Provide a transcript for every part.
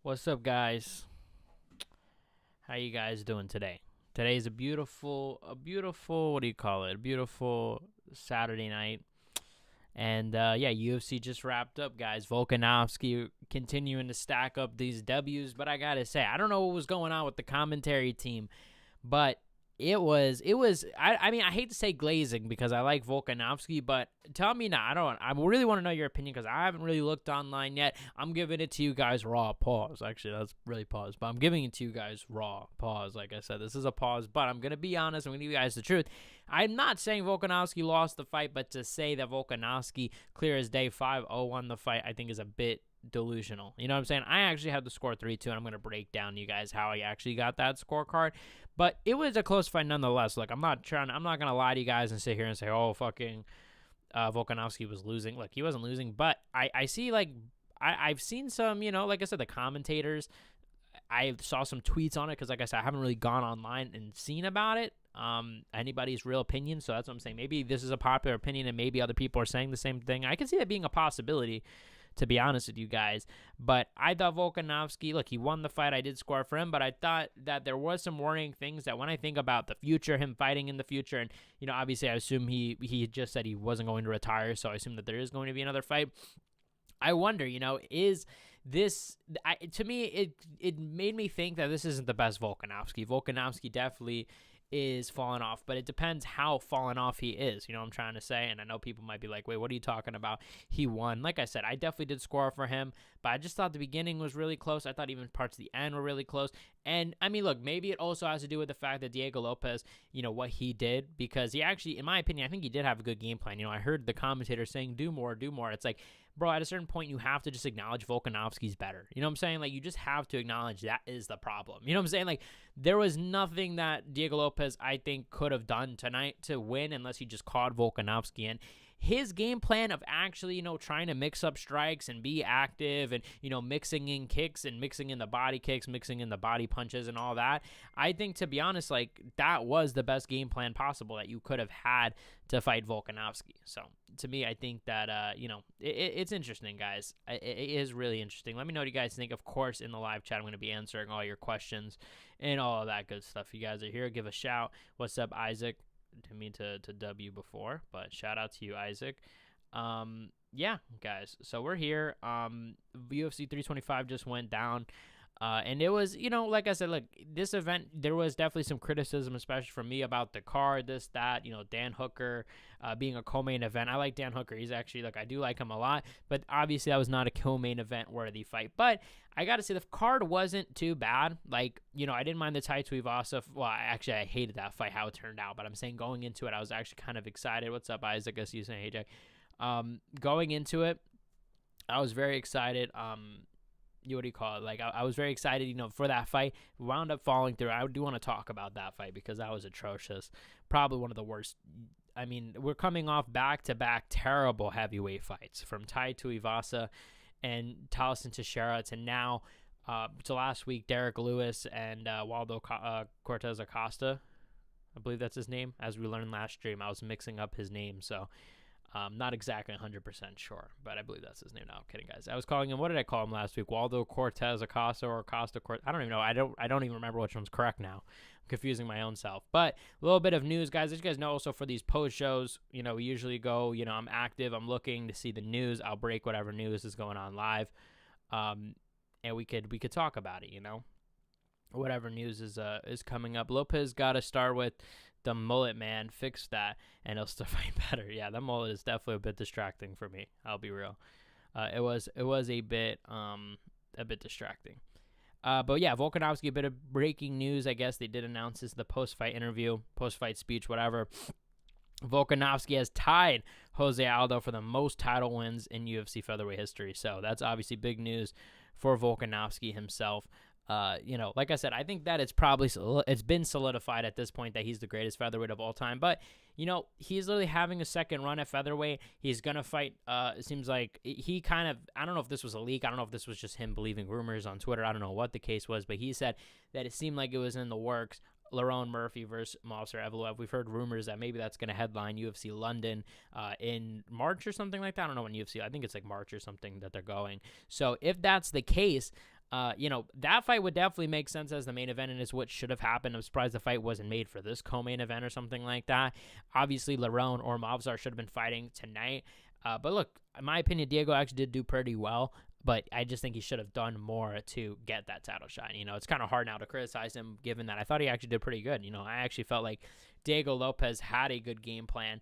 What's up, guys? How you guys doing today? Today's a beautiful, what do you call it? A beautiful Saturday night. And yeah, UFC just wrapped up, guys. Volkanovski continuing to stack up these W's, but I gotta say, I don't know what was going on with the commentary team, but I mean, I hate to say glazing because I like Volkanovski, but tell me now. I really want to know your opinion because I haven't really looked online yet. I'm giving it to you guys raw. Pause. Actually, that's really pause, but I'm giving it to you guys raw. Pause. Like I said, this is a pause, but I'm going to be honest. I'm going to give you guys the truth. I'm not saying Volkanovski lost the fight, but to say that Volkanovski clear as day 5-0 won the fight, I think is a bit delusional. You know what I'm saying? I actually have the score 3-2, and I'm going to break down to you guys how I actually got that scorecard. But it was a close fight nonetheless. Like, I'm not going to lie to you guys and sit here and say, oh, fucking Volkanovski was losing. Like, he wasn't losing. But I see, like, I've seen some, like I said, the commentators. I saw some tweets on it because, like I said, I haven't really gone online and seen about it. Anybody's real opinion. So that's what I'm saying. Maybe this is a popular opinion and maybe other people are saying the same thing. I can see that being a possibility, to be honest with you guys. But I thought Volkanovski, look, he won the fight. I did score for him, but I thought that there was some worrying things that when I think about the future, him fighting in the future, and, obviously I assume he just said he wasn't going to retire, so I assume that there is going to be another fight. I wonder, is this, to me, it made me think that this isn't the best Volkanovski. Volkanovski definitely is falling off, but it depends how fallen off he is. You know what I'm trying to say? And I know people might be like, wait, what are you talking about? He won. Like I said, I definitely did score for him, but I just thought the beginning was really close. I thought even parts of the end were really close. And I mean, look, maybe it also has to do with the fact that Diego Lopes, what he did, because he actually, in my opinion, I think he did have a good game plan. I heard the commentator saying, do more. It's like, bro, at a certain point, you have to just acknowledge Volkanovski's better. You know what I'm saying? Like, you just have to acknowledge that is the problem. You know what I'm saying? Like, there was nothing that Diego Lopes, I think, could have done tonight to win unless he just caught Volkanovski. And his game plan of actually, trying to mix up strikes and be active and, mixing in kicks and mixing in the body kicks, mixing in the body punches and all that, I think, to be honest, like, that was the best game plan possible that you could have had to fight Volkanovski. So, to me, I think that, it's interesting, guys. It is really interesting. Let me know what you guys think. Of course, in the live chat, I'm going to be answering all your questions and all of that good stuff. If you guys are here, give a shout. What's up, Isaac? To me to W before, but shout out to you, Isaac. Yeah, guys. So we're here. UFC 325 just went down. And it was, like I said, look, this event, there was definitely some criticism, especially from me, about the card, this, that, Dan Hooker being a co-main event. I like Dan Hooker. He's actually, I do like him a lot, but obviously that was not a co-main event worthy fight. But I got to say, the card wasn't too bad. Like, I didn't mind the Tai Tuivasa. Well, actually, I hated that fight, how it turned out, but I'm saying going into it, I was actually kind of excited. What's up, Isaac? I see you saying, hey, Jack. Going into it, I was very excited. What do you call it? Like, I was very excited, for that fight. We wound up falling through. I do want to talk about that fight because that was atrocious. Probably one of the worst. I mean, we're coming off back-to-back terrible heavyweight fights from Tai Tuivasa and Talison Teixeira to now, to last week, Derek Lewis and Waldo Cortez Acosta. I believe that's his name. As we learned last stream, I was mixing up his name, so not exactly 100% sure, but I believe that's his name. No, I'm kidding, guys. I was calling him, what did I call him last week? Waldo Cortez Acosta or Acosta Cortez? I don't even know. I don't even remember which one's correct now. I'm confusing my own self. But a little bit of news, guys. As you guys know, also for these post shows, we usually go, I'm active. I'm looking to see the news. I'll break whatever news is going on live. And we could talk about it, whatever news is coming up. Lopez got to start with the mullet, man. Fix that, and he'll still fight better. Yeah, that mullet is definitely a bit distracting for me. I'll be real. It was a bit distracting. But yeah, Volkanovski, a bit of breaking news. I guess they did announce this, the post-fight interview, post-fight speech, whatever. Volkanovski has tied Jose Aldo for the most title wins in UFC featherweight history. So that's obviously big news for Volkanovski himself. Like I said, I think that it's been solidified at this point that he's the greatest featherweight of all time. But, he's literally having a second run at featherweight. He's going to fight. It seems like he kind of, I don't know if this was a leak. I don't know if this was just him believing rumors on Twitter. I don't know what the case was, but he said that it seemed like it was in the works. Lerone Murphy versus Movsar Evloev. We've heard rumors that maybe that's going to headline UFC London in March or something like that. I don't know when UFC, I think it's like March or something that they're going. So if that's the case, That fight would definitely make sense as the main event and is what should have happened. I'm surprised the fight wasn't made for this co-main event or something like that. Obviously, Lerone or Movsar should have been fighting tonight. But look, in my opinion, Diego actually did do pretty well. But I just think he should have done more to get that title shot. It's kind of hard now to criticize him given that I thought he actually did pretty good. I actually felt like Diego Lopes had a good game plan,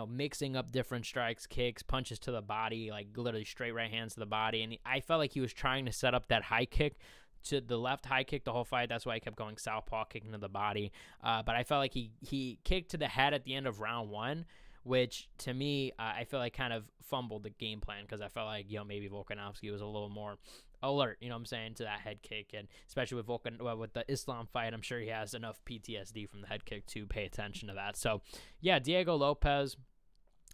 mixing up different strikes, kicks, punches to the body, like literally straight right hands to the body. And I felt like he was trying to set up that high kick to the left high kick the whole fight. That's why I kept going southpaw, kicking to the body. But I felt like he kicked to the head at the end of round 1, which to me, I feel like kind of fumbled the game plan because I felt like, maybe Volkanovski was a little more alert, to that head kick. And especially with the Islam fight, I'm sure he has enough PTSD from the head kick to pay attention to that. So, yeah, Diego Lopes,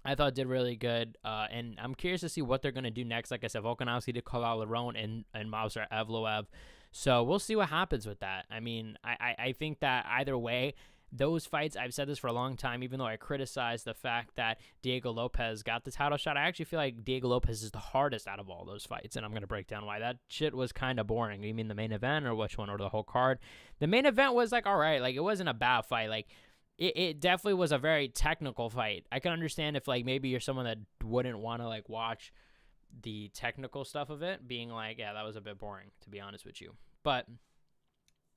I thought did really good. And I'm curious to see what they're going to do next. Like I said, Volkanovski did call out Lerone and Movsar Evloev. So we'll see what happens with that. I mean, I think that either way, those fights, I've said this for a long time, even though I criticize the fact that Diego Lopes got the title shot, I actually feel like Diego Lopes is the hardest out of all those fights, and I'm going to break down why. That shit was kind of boring. You mean the main event or which one, or the whole card? The main event was like, all right, like it wasn't a bad fight. Like it definitely was a very technical fight. I can understand if like maybe you're someone that wouldn't want to like watch the technical stuff of it, being like, yeah, that was a bit boring, to be honest with you. But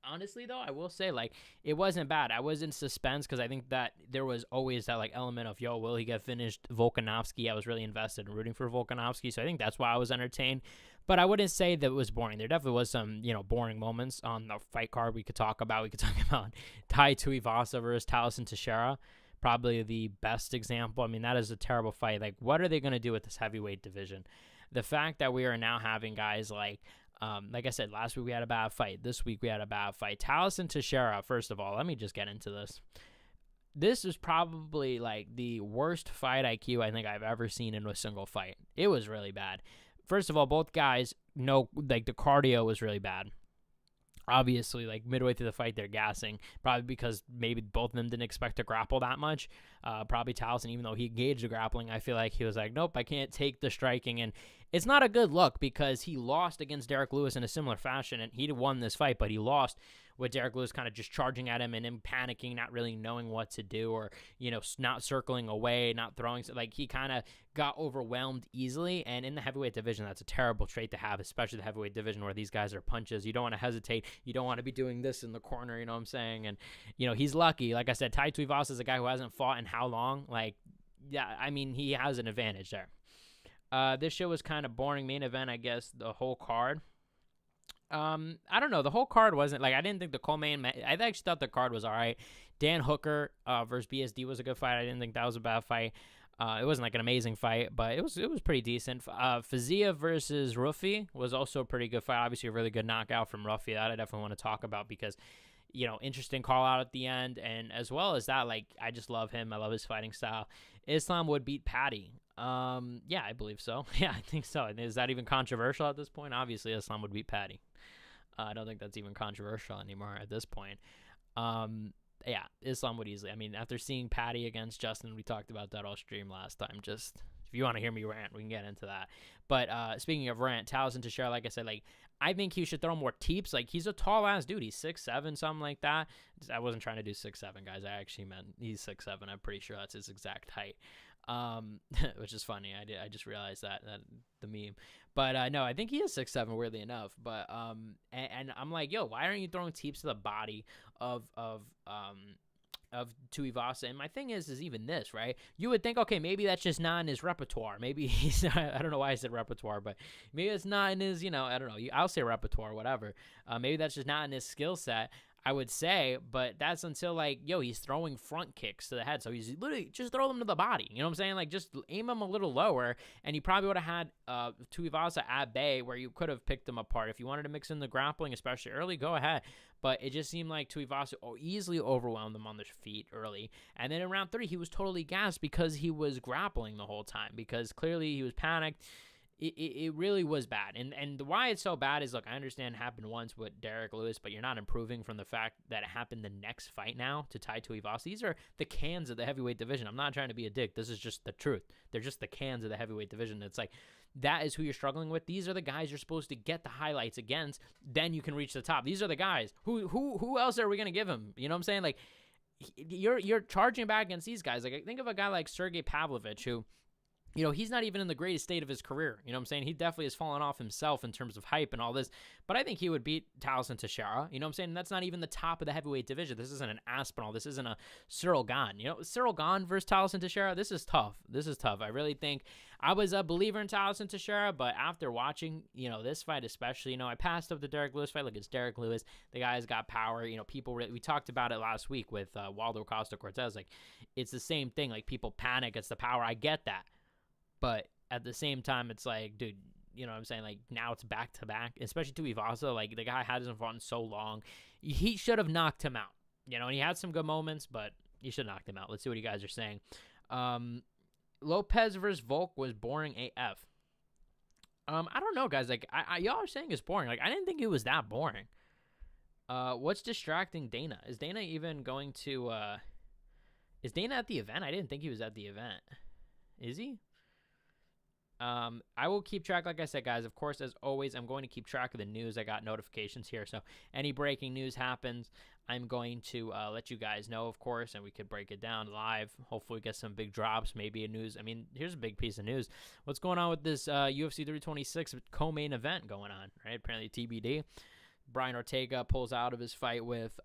honestly, though, I will say, like, it wasn't bad. I was in suspense because I think that there was always that, like, element of, will he get finished? Volkanovski. I was really invested in rooting for Volkanovski, so I think that's why I was entertained. But I wouldn't say that it was boring. There definitely was some, boring moments on the fight card we could talk about. We could talk about Tai Tuivasa versus Talison Teixeira, probably the best example. I mean, that is a terrible fight. Like, what are they going to do with this heavyweight division? The fact that we are now having guys like I said, last week we had a bad fight. This week we had a bad fight. Talison Teixeira, first of all, let me just get into this. This is probably like the worst fight IQ I think I've ever seen in a single fight. It was really bad. First of all, both guys know, like, the cardio was really bad. Obviously, like, midway through the fight, they're gassing, probably because maybe both of them didn't expect to grapple that much. Probably Talison, even though he engaged the grappling, I feel like he was like, nope, I can't take the striking. And it's not a good look because he lost against Derek Lewis in a similar fashion, and he won this fight, but he lost with Derek Lewis kind of just charging at him and him panicking, not really knowing what to do, or, not circling away, not throwing. Like, he kind of got overwhelmed easily, and in the heavyweight division, that's a terrible trait to have, especially the heavyweight division where these guys are punches. You don't want to hesitate. You don't want to be doing this in the corner, you know what I'm saying? And, he's lucky. Like I said, Tai Tuivasa is a guy who hasn't fought in how long? Like, yeah, I mean, he has an advantage there. This show was kind of boring. Main event, I guess, the whole card. I don't know. The whole card wasn't, like, I didn't think the co-main, I actually thought the card was all right. Dan Hooker versus BSD was a good fight. I didn't think that was a bad fight. It wasn't like an amazing fight, but it was pretty decent. Fiziev versus Ruffy was also a pretty good fight. Obviously, a really good knockout from Ruffy that I definitely want to talk about because, interesting call out at the end. And as well as that, like, I just love him. I love his fighting style. Islam would beat Patty. Yeah, I believe so. Yeah, I think so. Is that even controversial at this point? Obviously, Islam would beat Patty. I don't think that's even controversial anymore at this point. Yeah, Islam would easily. I mean, after seeing Patty against Justin, we talked about that all stream last time. Just, if you want to hear me rant, we can get into that. But speaking of rant, Talison Teixeira, like I said, like, I think he should throw more teeps. Like, he's a tall-ass dude. He's 6'7", something like that. I wasn't trying to do 6'7", guys. I actually meant he's 6'7". I'm pretty sure that's his exact height. Which is funny. I just realized that the meme. But no, I think he is 6'7", weirdly enough. But and I'm like, yo, why aren't you throwing teeps to the body of Tuivasa? And my thing is even this, right? You would think, okay, maybe that's just not in his repertoire. Maybe he's not, I don't know why I said repertoire, but maybe it's not in his, I don't know. I'll say repertoire, whatever. Maybe that's just not in his skill set, I would say, but that's until, like, yo, he's throwing front kicks to the head. So he's literally just throw them to the body. You know what I'm saying? Like, just aim him a little lower, and you probably would have had Tuivasa at bay where you could have picked him apart. If you wanted to mix in the grappling, especially early, go ahead. But it just seemed like Tuivasa easily overwhelmed him on the feet early. And then in round 3, he was totally gassed because he was grappling the whole time, because clearly he was panicked. it really was bad. And why it's so bad is, look, I understand it happened once with Derek Lewis, but you're not improving from the fact that it happened the next fight now to Tai Tuivasa. These are the cans of the heavyweight division. I'm not trying to be a dick. This is just the truth. They're just the cans of the heavyweight division. It's like, that is who you're struggling with. These are the guys you're supposed to get the highlights against. Then you can reach the top. These are the guys. Who else are we going to give him? You know what I'm saying? Like, you're charging back against these guys. Like, think of a guy like Sergey Pavlovich, who, you know, he's not even in the greatest state of his career. You know what I'm saying? He definitely has fallen off himself in terms of hype and all this. But I think he would beat Talison Teixeira. You know what I'm saying? And that's not even the top of the heavyweight division. This isn't an Aspinall. This isn't a Cyril Gane. You know, Cyril Gane versus Talison Teixeira, this is tough. This is tough. I really think I was a believer in Talison Teixeira, but after watching, you know, this fight especially, you know, I passed up the Derek Lewis fight. Look, it's Derek Lewis. The guy's got power. You know, people we talked about it last week with Waldo Costa Cortez. Like, it's the same thing. Like, people panic. It's the power. I get that. But at the same time, it's like, dude, you know what I'm saying? Like, now it's back-to-back, especially Tuivasa. Like, the guy hasn't fought in so long. He should have knocked him out. You know, and he had some good moments, but he should have knocked him out. Let's see what you guys are saying. Lopez versus Volk was boring AF. I don't know, guys. Like, y'all are saying it's boring. Like, I didn't think it was that boring. What's distracting Dana? Is Dana even going to... is Dana at the event? I didn't think he was at the event. Is he? I will keep track, like I said, guys. Of course, as always, I'm going to keep track of the news. I got notifications here, so any breaking news happens, I'm going to let you guys know, of course, and we could break it down live. Hopefully, get some big drops, maybe a news. I mean, here's a big piece of news. What's going on with this UFC 326 co-main event going on, right? Apparently, TBD. Brian Ortega pulls out of his fight with...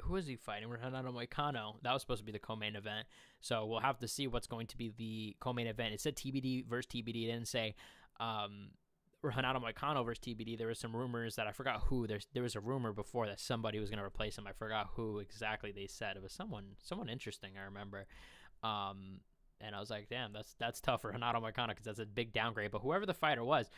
who is he fighting? Renato Moicano. That was supposed to be the co-main event. So we'll have to see what's going to be the co-main event. It said TBD versus TBD. It didn't say Renato Moicano versus TBD. There was some rumors that I forgot who. There was a rumor before that somebody was going to replace him. I forgot who exactly they said. It was someone interesting, I remember. And I was like, damn, that's tough for Renato Moicano because that's a big downgrade. But whoever the fighter was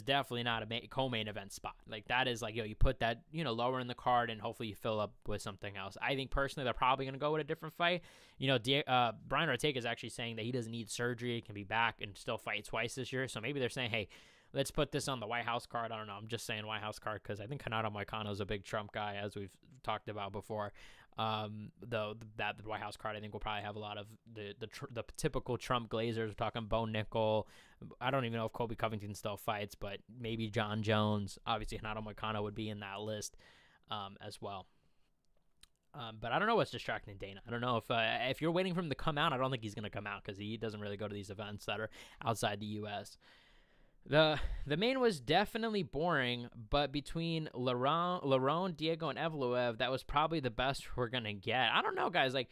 definitely not a co-main event spot. Like, that is like, yo, you put that, you know, lower in the card and hopefully you fill up with something else. I think personally they're probably going to go with a different fight. You know, Brian Ortega is actually saying that he doesn't need surgery. He can be back and still fight twice this year. So maybe they're saying, hey, let's put this on the White House card. I don't know. I'm just saying White House card because I think Renato Moicano is a big Trump guy, as we've talked about before. Though the White House card, I think, will probably have a lot of the typical Trump glazers. We're talking Bo Nickel. I don't even know if Colby Covington still fights, but maybe John Jones. Obviously, Renato Moicano would be in that list as well. But I don't know what's distracting Dana. I don't know if you're waiting for him to come out. I don't think he's going to come out because he doesn't really go to these events that are outside the U.S. The main was definitely boring, but between Lerone, Diego, and Evloev, that was probably the best we're going to get. I don't know, guys. Like,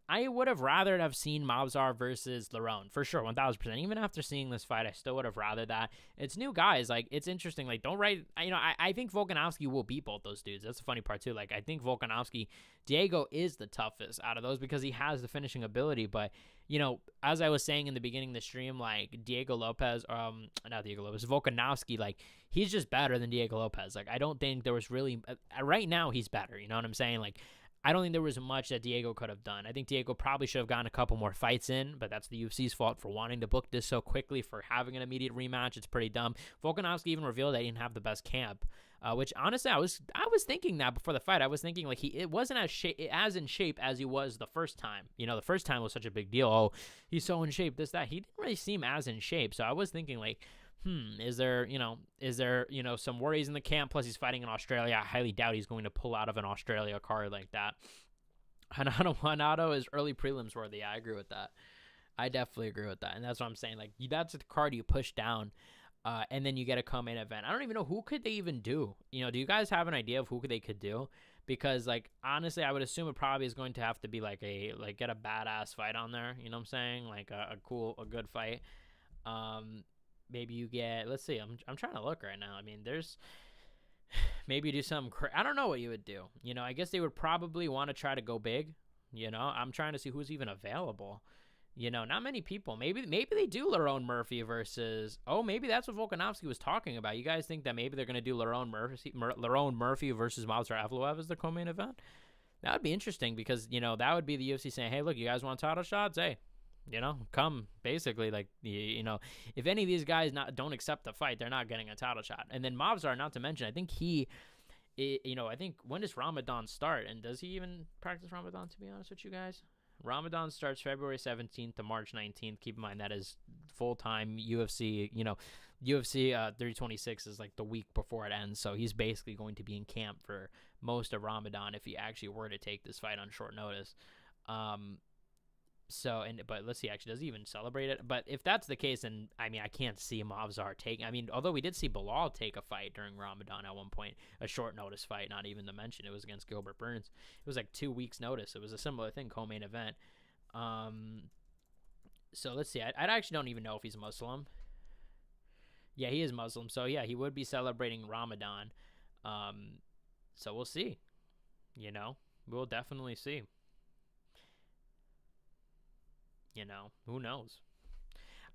I would have rather have seen Mavzar versus Lerone, for sure, 1,000%. Even after seeing this fight, I still would have rather that. It's new guys. Like, it's interesting. Like, don't write... You know, I think Volkanovski will beat both those dudes. That's the funny part, too. Like, I think Volkanovski... Diego is the toughest out of those because he has the finishing ability, but... You know, as I was saying in the beginning of the stream, like, Diego Lopez, not Diego Lopez, Volkanovski, like, he's just better than Diego Lopez. Like, I don't think there was really, right now, he's better, you know what I'm saying? Like, I don't think there was much that Diego could have done. I think Diego probably should have gotten a couple more fights in, but that's the UFC's fault for wanting to book this so quickly, for having an immediate rematch. It's pretty dumb. Volkanovski even revealed that he didn't have the best camp, which honestly, I was thinking that before the fight. I was thinking like it wasn't as in shape as he was the first time. You know, the first time was such a big deal. Oh, he's so in shape, this, that. He didn't really seem as in shape. So I was thinking like, is there some worries in the camp? Plus he's fighting in Australia. I highly doubt he's going to pull out of an Australia card like that. Hanato is early prelims worthy. I agree with that. I definitely agree with that. And that's what I'm saying. Like, that's the card you push down. And then you get a co-main event. I don't even know who could they even do. You know, do you guys have an idea of who they could do? Because, like, honestly, I would assume it probably is going to have to be like get a badass fight on there. You know what I'm saying? Like a good fight. Maybe you get, let's see, I'm trying to look right now. I mean, there's maybe do something. I don't know what you would do. You know, I guess they would probably want to try to go big. You know, I'm trying to see who's even available. You know, not many people. Maybe they do Lerone Murphy versus... Oh, maybe that's what Volkanovski was talking about. You guys think that maybe they're going to do Lerone Murphy versus Mavzar Evloev as the co-main event? That would be interesting because, you know, that would be the UFC saying, hey, look, you guys want title shots? Hey, come basically like if any of these guys don't accept the fight, they're not getting a title shot. And then Movsar, not to mention, I think I think when does Ramadan start? And does he even practice Ramadan, to be honest with you guys? Ramadan starts February 17th to March 19th. Keep in mind that is full-time UFC. UFC 326 is like the week before it ends. So he's basically going to be in camp for most of Ramadan if he actually were to take this fight on short notice. But let's see, actually, does he even celebrate it? But if that's the case, then, I mean, I can't see Movsar taking, although we did see Bilal take a fight during Ramadan at one point, a short notice fight, not even to mention it was against Gilbert Burns. It was like 2 weeks notice. It was a similar thing, co-main event. So let's see, I actually don't even know if he's Muslim. Yeah, he is Muslim. So yeah, he would be celebrating Ramadan. So we'll see, we'll definitely see. Who knows?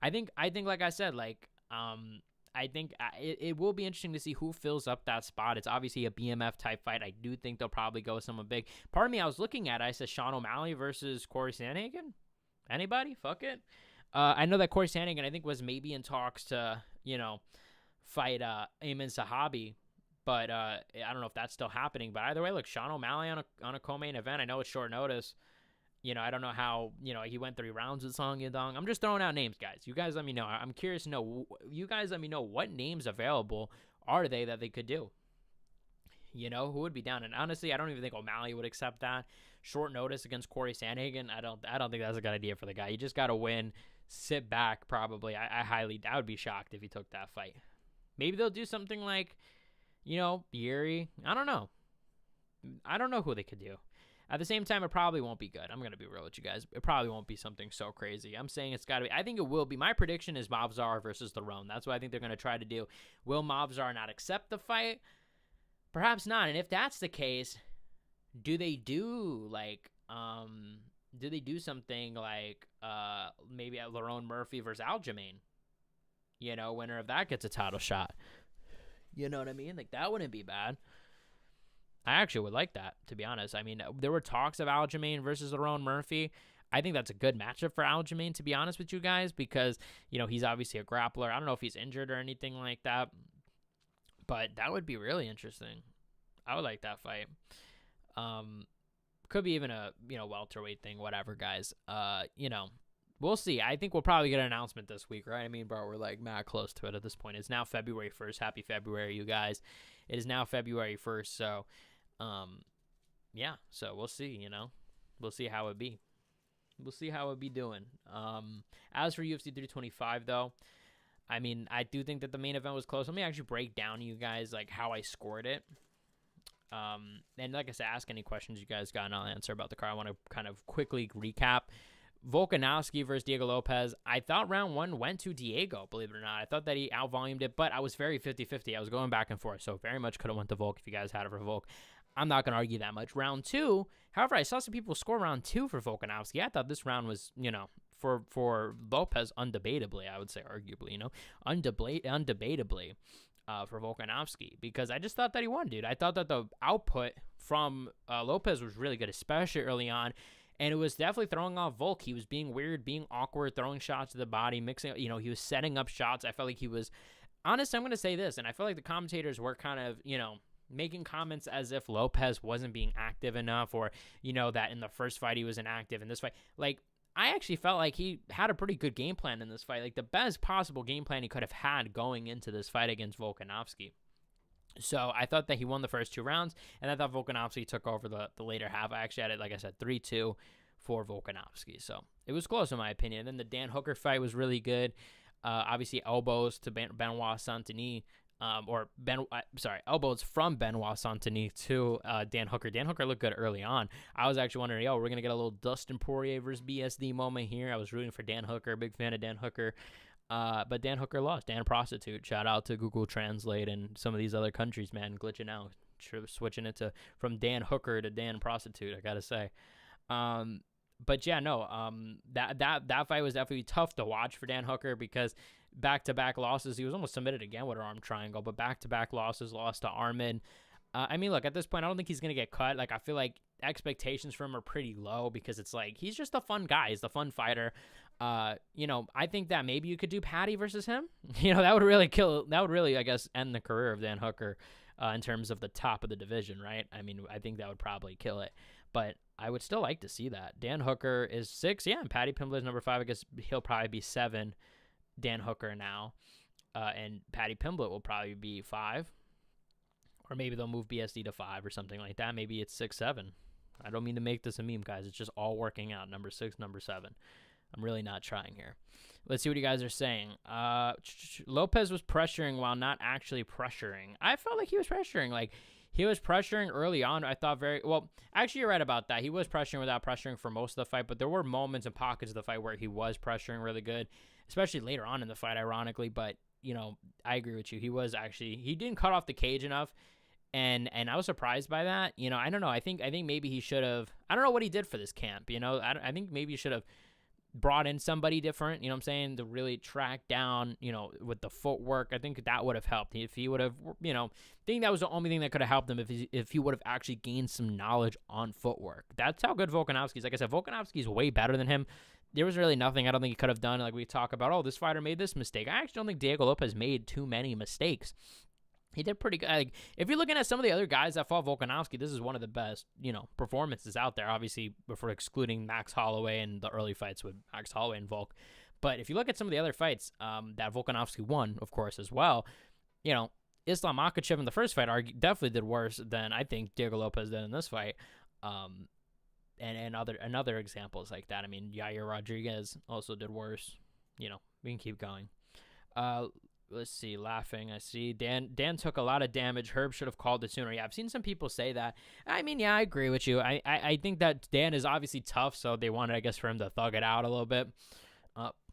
I think like I said, like, I think it will be interesting to see who fills up that spot. It's obviously a BMF type fight. I do think they'll probably go with someone big. Part of me, I was looking at it, I said Sean O'Malley versus Corey Sandhagen. Anybody? Fuck it. I know that Corey Sandhagen, I think, was maybe in talks to, fight Ayman Sahabi. But I don't know if that's still happening. But either way, look, Sean O'Malley on a co-main event. I know it's short notice. I don't know how, he went 3 rounds with Song Yadong. I'm just throwing out names, guys. You guys let me know. I'm curious to know. You guys let me know what names available are they that they could do. Who would be down? And honestly, I don't even think O'Malley would accept that. Short notice against Corey Sandhagen. I don't think that's a good idea for the guy. You just got to win. Sit back, probably. I would be shocked if he took that fight. Maybe they'll do something like, Yuri. I don't know. I don't know who they could do. At the same time, it probably won't be good. I'm going to be real with you guys. It probably won't be something so crazy. I'm saying it's got to be. I think it will be. My prediction is Movsar versus Lerone. That's what I think they're going to try to do. Will Movsar not accept the fight? Perhaps not. And if that's the case, do they do something like maybe at Lerone Murphy versus Aljamain? Winner of that gets a title shot. You know what I mean? Like, that wouldn't be bad. I actually would like that, to be honest. I mean, there were talks of Aljamain versus Lerone Murphy. I think that's a good matchup for Aljamain, to be honest with you guys, because, he's obviously a grappler. I don't know if he's injured or anything like that, but that would be really interesting. I would like that fight. Could be even a, welterweight thing, whatever, guys. We'll see. I think we'll probably get an announcement this week, right? I mean, bro, we're like mad close to it at this point. It's now February 1st. Happy February, you guys. It is now February 1st, so... yeah, so we'll see, we'll see how it be. We'll see how it be doing. As for UFC 325 though, I mean, I do think that the main event was close. Let me actually break down you guys like how I scored it. And like I said, ask any questions you guys got and I'll answer about the card. I want to kind of quickly recap. Volkanovski versus Diego Lopes. I thought round 1 went to Diego, believe it or not. I thought that he outvolumed it, but I was very 50-50. I was going back and forth, so very much could have went to Volk if you guys had it for Volk. I'm not going to argue that much. Round 2, however, I saw some people score round 2 for Volkanovski. I thought this round was, for Lopes, undebatably, I would say arguably, undebatably for Volkanovski, because I just thought that he won, dude. I thought that the output from Lopes was really good, especially early on. And it was definitely throwing off Volk. He was being weird, being awkward, throwing shots to the body, mixing, he was setting up shots. I felt like he was, honestly, I'm going to say this, and I feel like the commentators were kind of, making comments as if Lopes wasn't being active enough, or, that in the first fight he was inactive. In this fight, like, I actually felt like he had a pretty good game plan in this fight, like the best possible game plan he could have had going into this fight against Volkanovski. So I thought that he won the first 2 rounds, and I thought Volkanovski took over the later half. I actually had it, like I said, 3-2 for Volkanovski. So it was close in my opinion. And then the Dan Hooker fight was really good. Obviously elbows to Benoit Saint-Denis, elbows from Benoit Saint-Denis to Dan Hooker. Dan Hooker looked good early on. I was actually wondering, we're going to get a little Dustin Poirier versus BSD moment here. I was rooting for Dan Hooker, big fan of Dan Hooker. But Dan Hooker lost. Dan Prostitute. Shout out to Google Translate and some of these other countries, man, glitching out, switching it from Dan Hooker to Dan Prostitute, I gotta say. But yeah, no, that fight was definitely tough to watch for Dan Hooker, because back-to-back losses. He was almost submitted again with an arm triangle, but back-to-back losses, lost to Armin. I mean, look, at this point, I don't think he's going to get cut. Like, I feel like expectations for him are pretty low, because it's like, he's just a fun guy. He's the fun fighter. I think that maybe you could do Patty versus him. That would really kill. That would really, I guess, end the career of Dan Hooker in terms of the top of the division, right? I mean, I think that would probably kill it. But I would still like to see that. Dan Hooker is 6, yeah, and Patty Pimblett is number 5. I guess he'll probably be 7, Dan Hooker now. And Patty Pimblett will probably be 5. Or maybe they'll move BSD to 5 or something like that. Maybe it's 6, 7. I don't mean to make this a meme, guys. It's just all working out. Number 6, number 7. I'm really not trying here. Let's see what you guys are saying. Lopez was pressuring while not actually pressuring. I felt like he was pressuring. Like, he was pressuring early on. I thought actually, you're right about that. He was pressuring without pressuring for most of the fight, but there were moments and pockets of the fight where he was pressuring really good, especially later on in the fight, ironically. But, I agree with you. He didn't cut off the cage enough. And I was surprised by that. I don't know. I think maybe he should have. I don't know what he did for this camp. I think maybe he should have brought in somebody different. You know what I'm saying, to really track down. With the footwork. I think that would have helped if he would have. I think that was the only thing that could have helped him if he would have actually gained some knowledge on footwork. That's how good Volkanovski is. Like I said, Volkanovski is way better than him. There was really nothing I don't think he could have done. Like we talk about, oh, this fighter made this mistake. I actually don't think Diego Lopes made too many mistakes. He did pretty good. Like, if you're looking at some of the other guys that fought Volkanovski, this is one of the best, performances out there. Obviously, before excluding Max Holloway and the early fights with Max Holloway and Volk. But if you look at some of the other fights that Volkanovski won, of course, as well, Islam Makhachev in the first fight definitely did worse than I think Diego Lopes did in this fight. And other examples like that. I mean, Yair Rodriguez also did worse. We can keep going. Let's see, laughing. I see Dan took a lot of damage. Herb should have called it sooner. Yeah, I've seen some people say that. I mean, yeah, I agree with you. I think that Dan is obviously tough, so they wanted, I guess, for him to thug it out a little bit.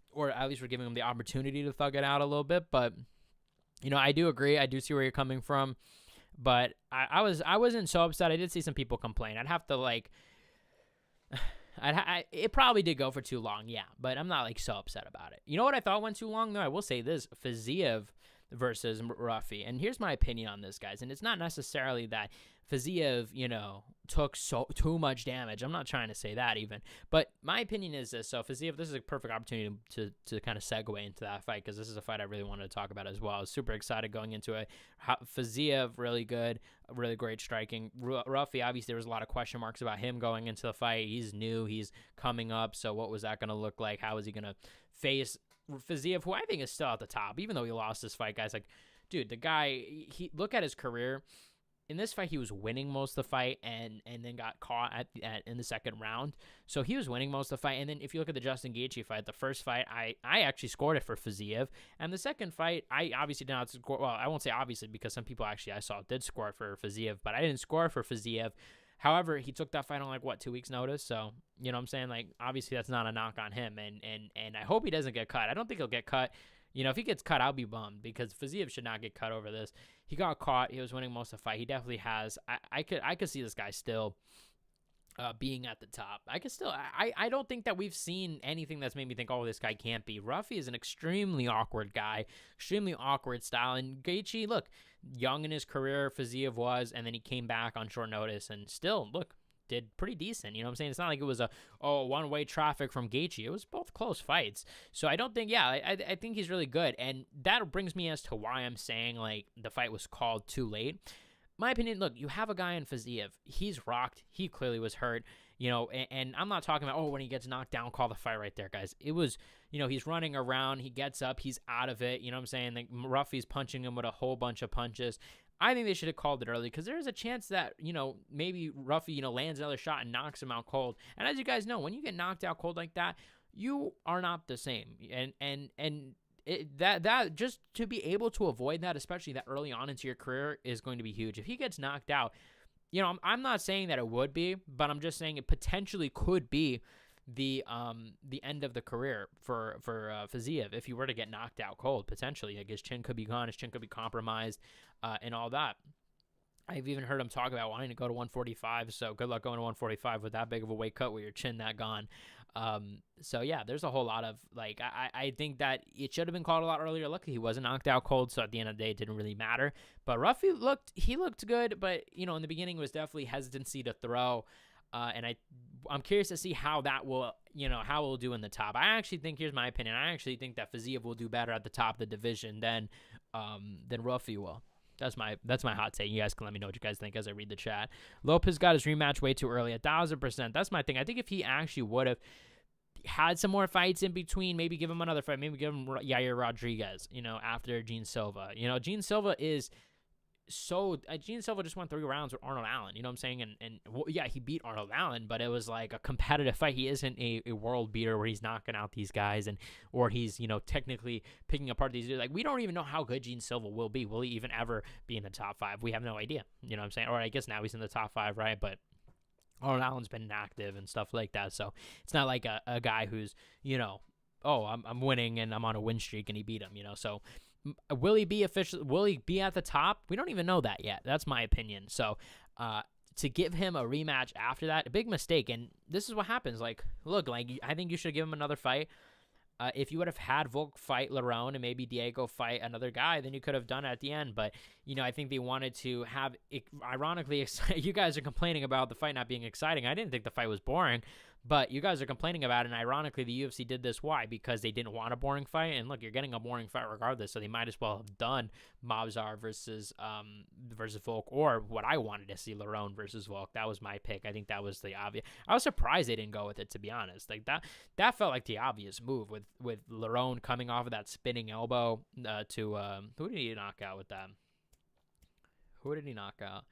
Or at least we're giving him the opportunity to thug it out a little bit. But, I do agree. I do see where you're coming from. But I wasn't so upset. I did see some people complain. I'd have to, it probably did go for too long, yeah, but I'm not so upset about it. You know what I thought went too long, though? I will say this: Fiziev versus Ruffy. And here's my opinion on this, guys. And it's not necessarily that Fiziev, took too much damage. I'm not trying to say that even. But my opinion is this. So Fiziev, this is a perfect opportunity to kind of segue into that fight, because this is a fight I really wanted to talk about as well. I was super excited going into it. Fiziev, really good, really great striking. Ruffy, obviously, there was a lot of question marks about him going into the fight. He's new. He's coming up. So what was that going to look like? How is he going to face Fiziev, who I think is still at the top, even though he lost this fight, guys? Like, dude, the guy, look at his career. In this fight, he was winning most of the fight and then got caught in the second round. So he was winning most of the fight. And then if you look at the Justin Gaethje fight, the first fight, I actually scored it for Fiziev. And the second fight, I obviously did not score. Well, I won't say obviously, because some people actually I saw did score it for Fiziev, but I didn't score it for Fiziev. However, he took that fight on 2 weeks notice. So, you know what I'm saying? Obviously that's not a knock on him. And I hope he doesn't get cut. I don't think he'll get cut. If he gets cut, I'll be bummed, because Fiziev should not get cut over this. He got caught. He was winning most of the fight. He definitely has. I could see this guy still being at the top. I don't think that we've seen anything that's made me think, oh, this guy can't be. Ruffy is an extremely awkward guy, extremely awkward style. And Gaethje, look, young in his career, Fiziev was, and then he came back on short notice and still, look, did pretty decent. You know what I'm saying? It's not like it was a one-way traffic from Gaethje. It was both close fights. So I don't think, I think he's really good. And that brings me as to why I'm saying the fight was called too late. My opinion, look, you have a guy in Fiziev. He's rocked. He clearly was hurt. And I'm not talking about, when he gets knocked down, call the fight right there, guys. It was, he's running around. He gets up. He's out of it. You know what I'm saying? Ruffy's punching him with a whole bunch of punches. I think they should have called it early, because there's a chance that, maybe Ruffy, lands another shot and knocks him out cold. And as you guys know, when you get knocked out cold like that, you are not the same. And that just to be able to avoid that, especially that early on into your career, is going to be huge. If he gets knocked out, I'm not saying that it would be, but I'm just saying it potentially could be the end of the career for Fiziev if he were to get knocked out cold, potentially. His chin could be gone, his chin could be compromised, and all that. I've even heard him talk about wanting to go to 145, so good luck going to 145 with that big of a weight cut with your chin that gone. So yeah, there's a whole lot of I think that it should have been called a lot earlier. Luckily, he wasn't knocked out cold, so at the end of the day, it didn't really matter. But Ruffy looked good, but in the beginning was definitely hesitancy to throw. And I'm curious to see how that will, how it will do in the top. I actually think, here's my opinion, I actually think that Fiziev will do better at the top of the division than Ruffy will. That's my hot take. You guys can let me know what you guys think as I read the chat. Lopes got his rematch way too early, 1,000%. That's my thing. I think if he actually would have had some more fights in between, maybe give him another fight, maybe give him Yair Rodriguez, after Gene Silva. Gene Silva is Gene Silva just won 3 rounds with Arnold Allen, you know what I'm saying? And yeah, he beat Arnold Allen, but it was like a competitive fight. He isn't a world beater where he's knocking out these guys or he's, technically picking apart these dudes. Like, we don't even know how good Gene Silva will be. Will he even ever be in the top 5? We have no idea, you know what I'm saying? Or I guess now he's in the top 5, right? But Arnold Allen's been inactive and stuff like that, so it's not like a guy who's, I'm winning and I'm on a win streak and he beat him, so will he be official? Will he be at the top? We don't even know that yet. That's my opinion. So, to give him a rematch after that, a big mistake. And this is what happens. Like, look, I think you should give him another fight. If you would have had Volk fight Lerone and maybe Diego fight another guy, then you could have done it at the end. But, I think they wanted to have it, ironically, you guys are complaining about the fight not being exciting. I didn't think the fight was boring, but you guys are complaining about it. And ironically, the UFC did this. Why? Because they didn't want a boring fight. And look, you're getting a boring fight regardless. So they might as well have done Mobzar versus Volk, or what I wanted to see, Lerone versus Volk. That was my pick. I think that was the obvious. I was surprised they didn't go with it, to be honest. Like that felt like the obvious move with Lerone coming off of that spinning elbow to who did he knock out with that? Who did he knock out?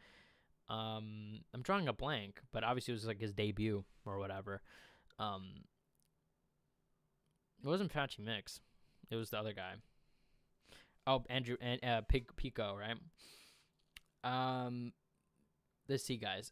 I'm drawing a blank, but obviously it was like his debut or whatever. It wasn't Patchy Mix. It was the other guy. Oh, Andrew and Pico, right? Let's see, guys.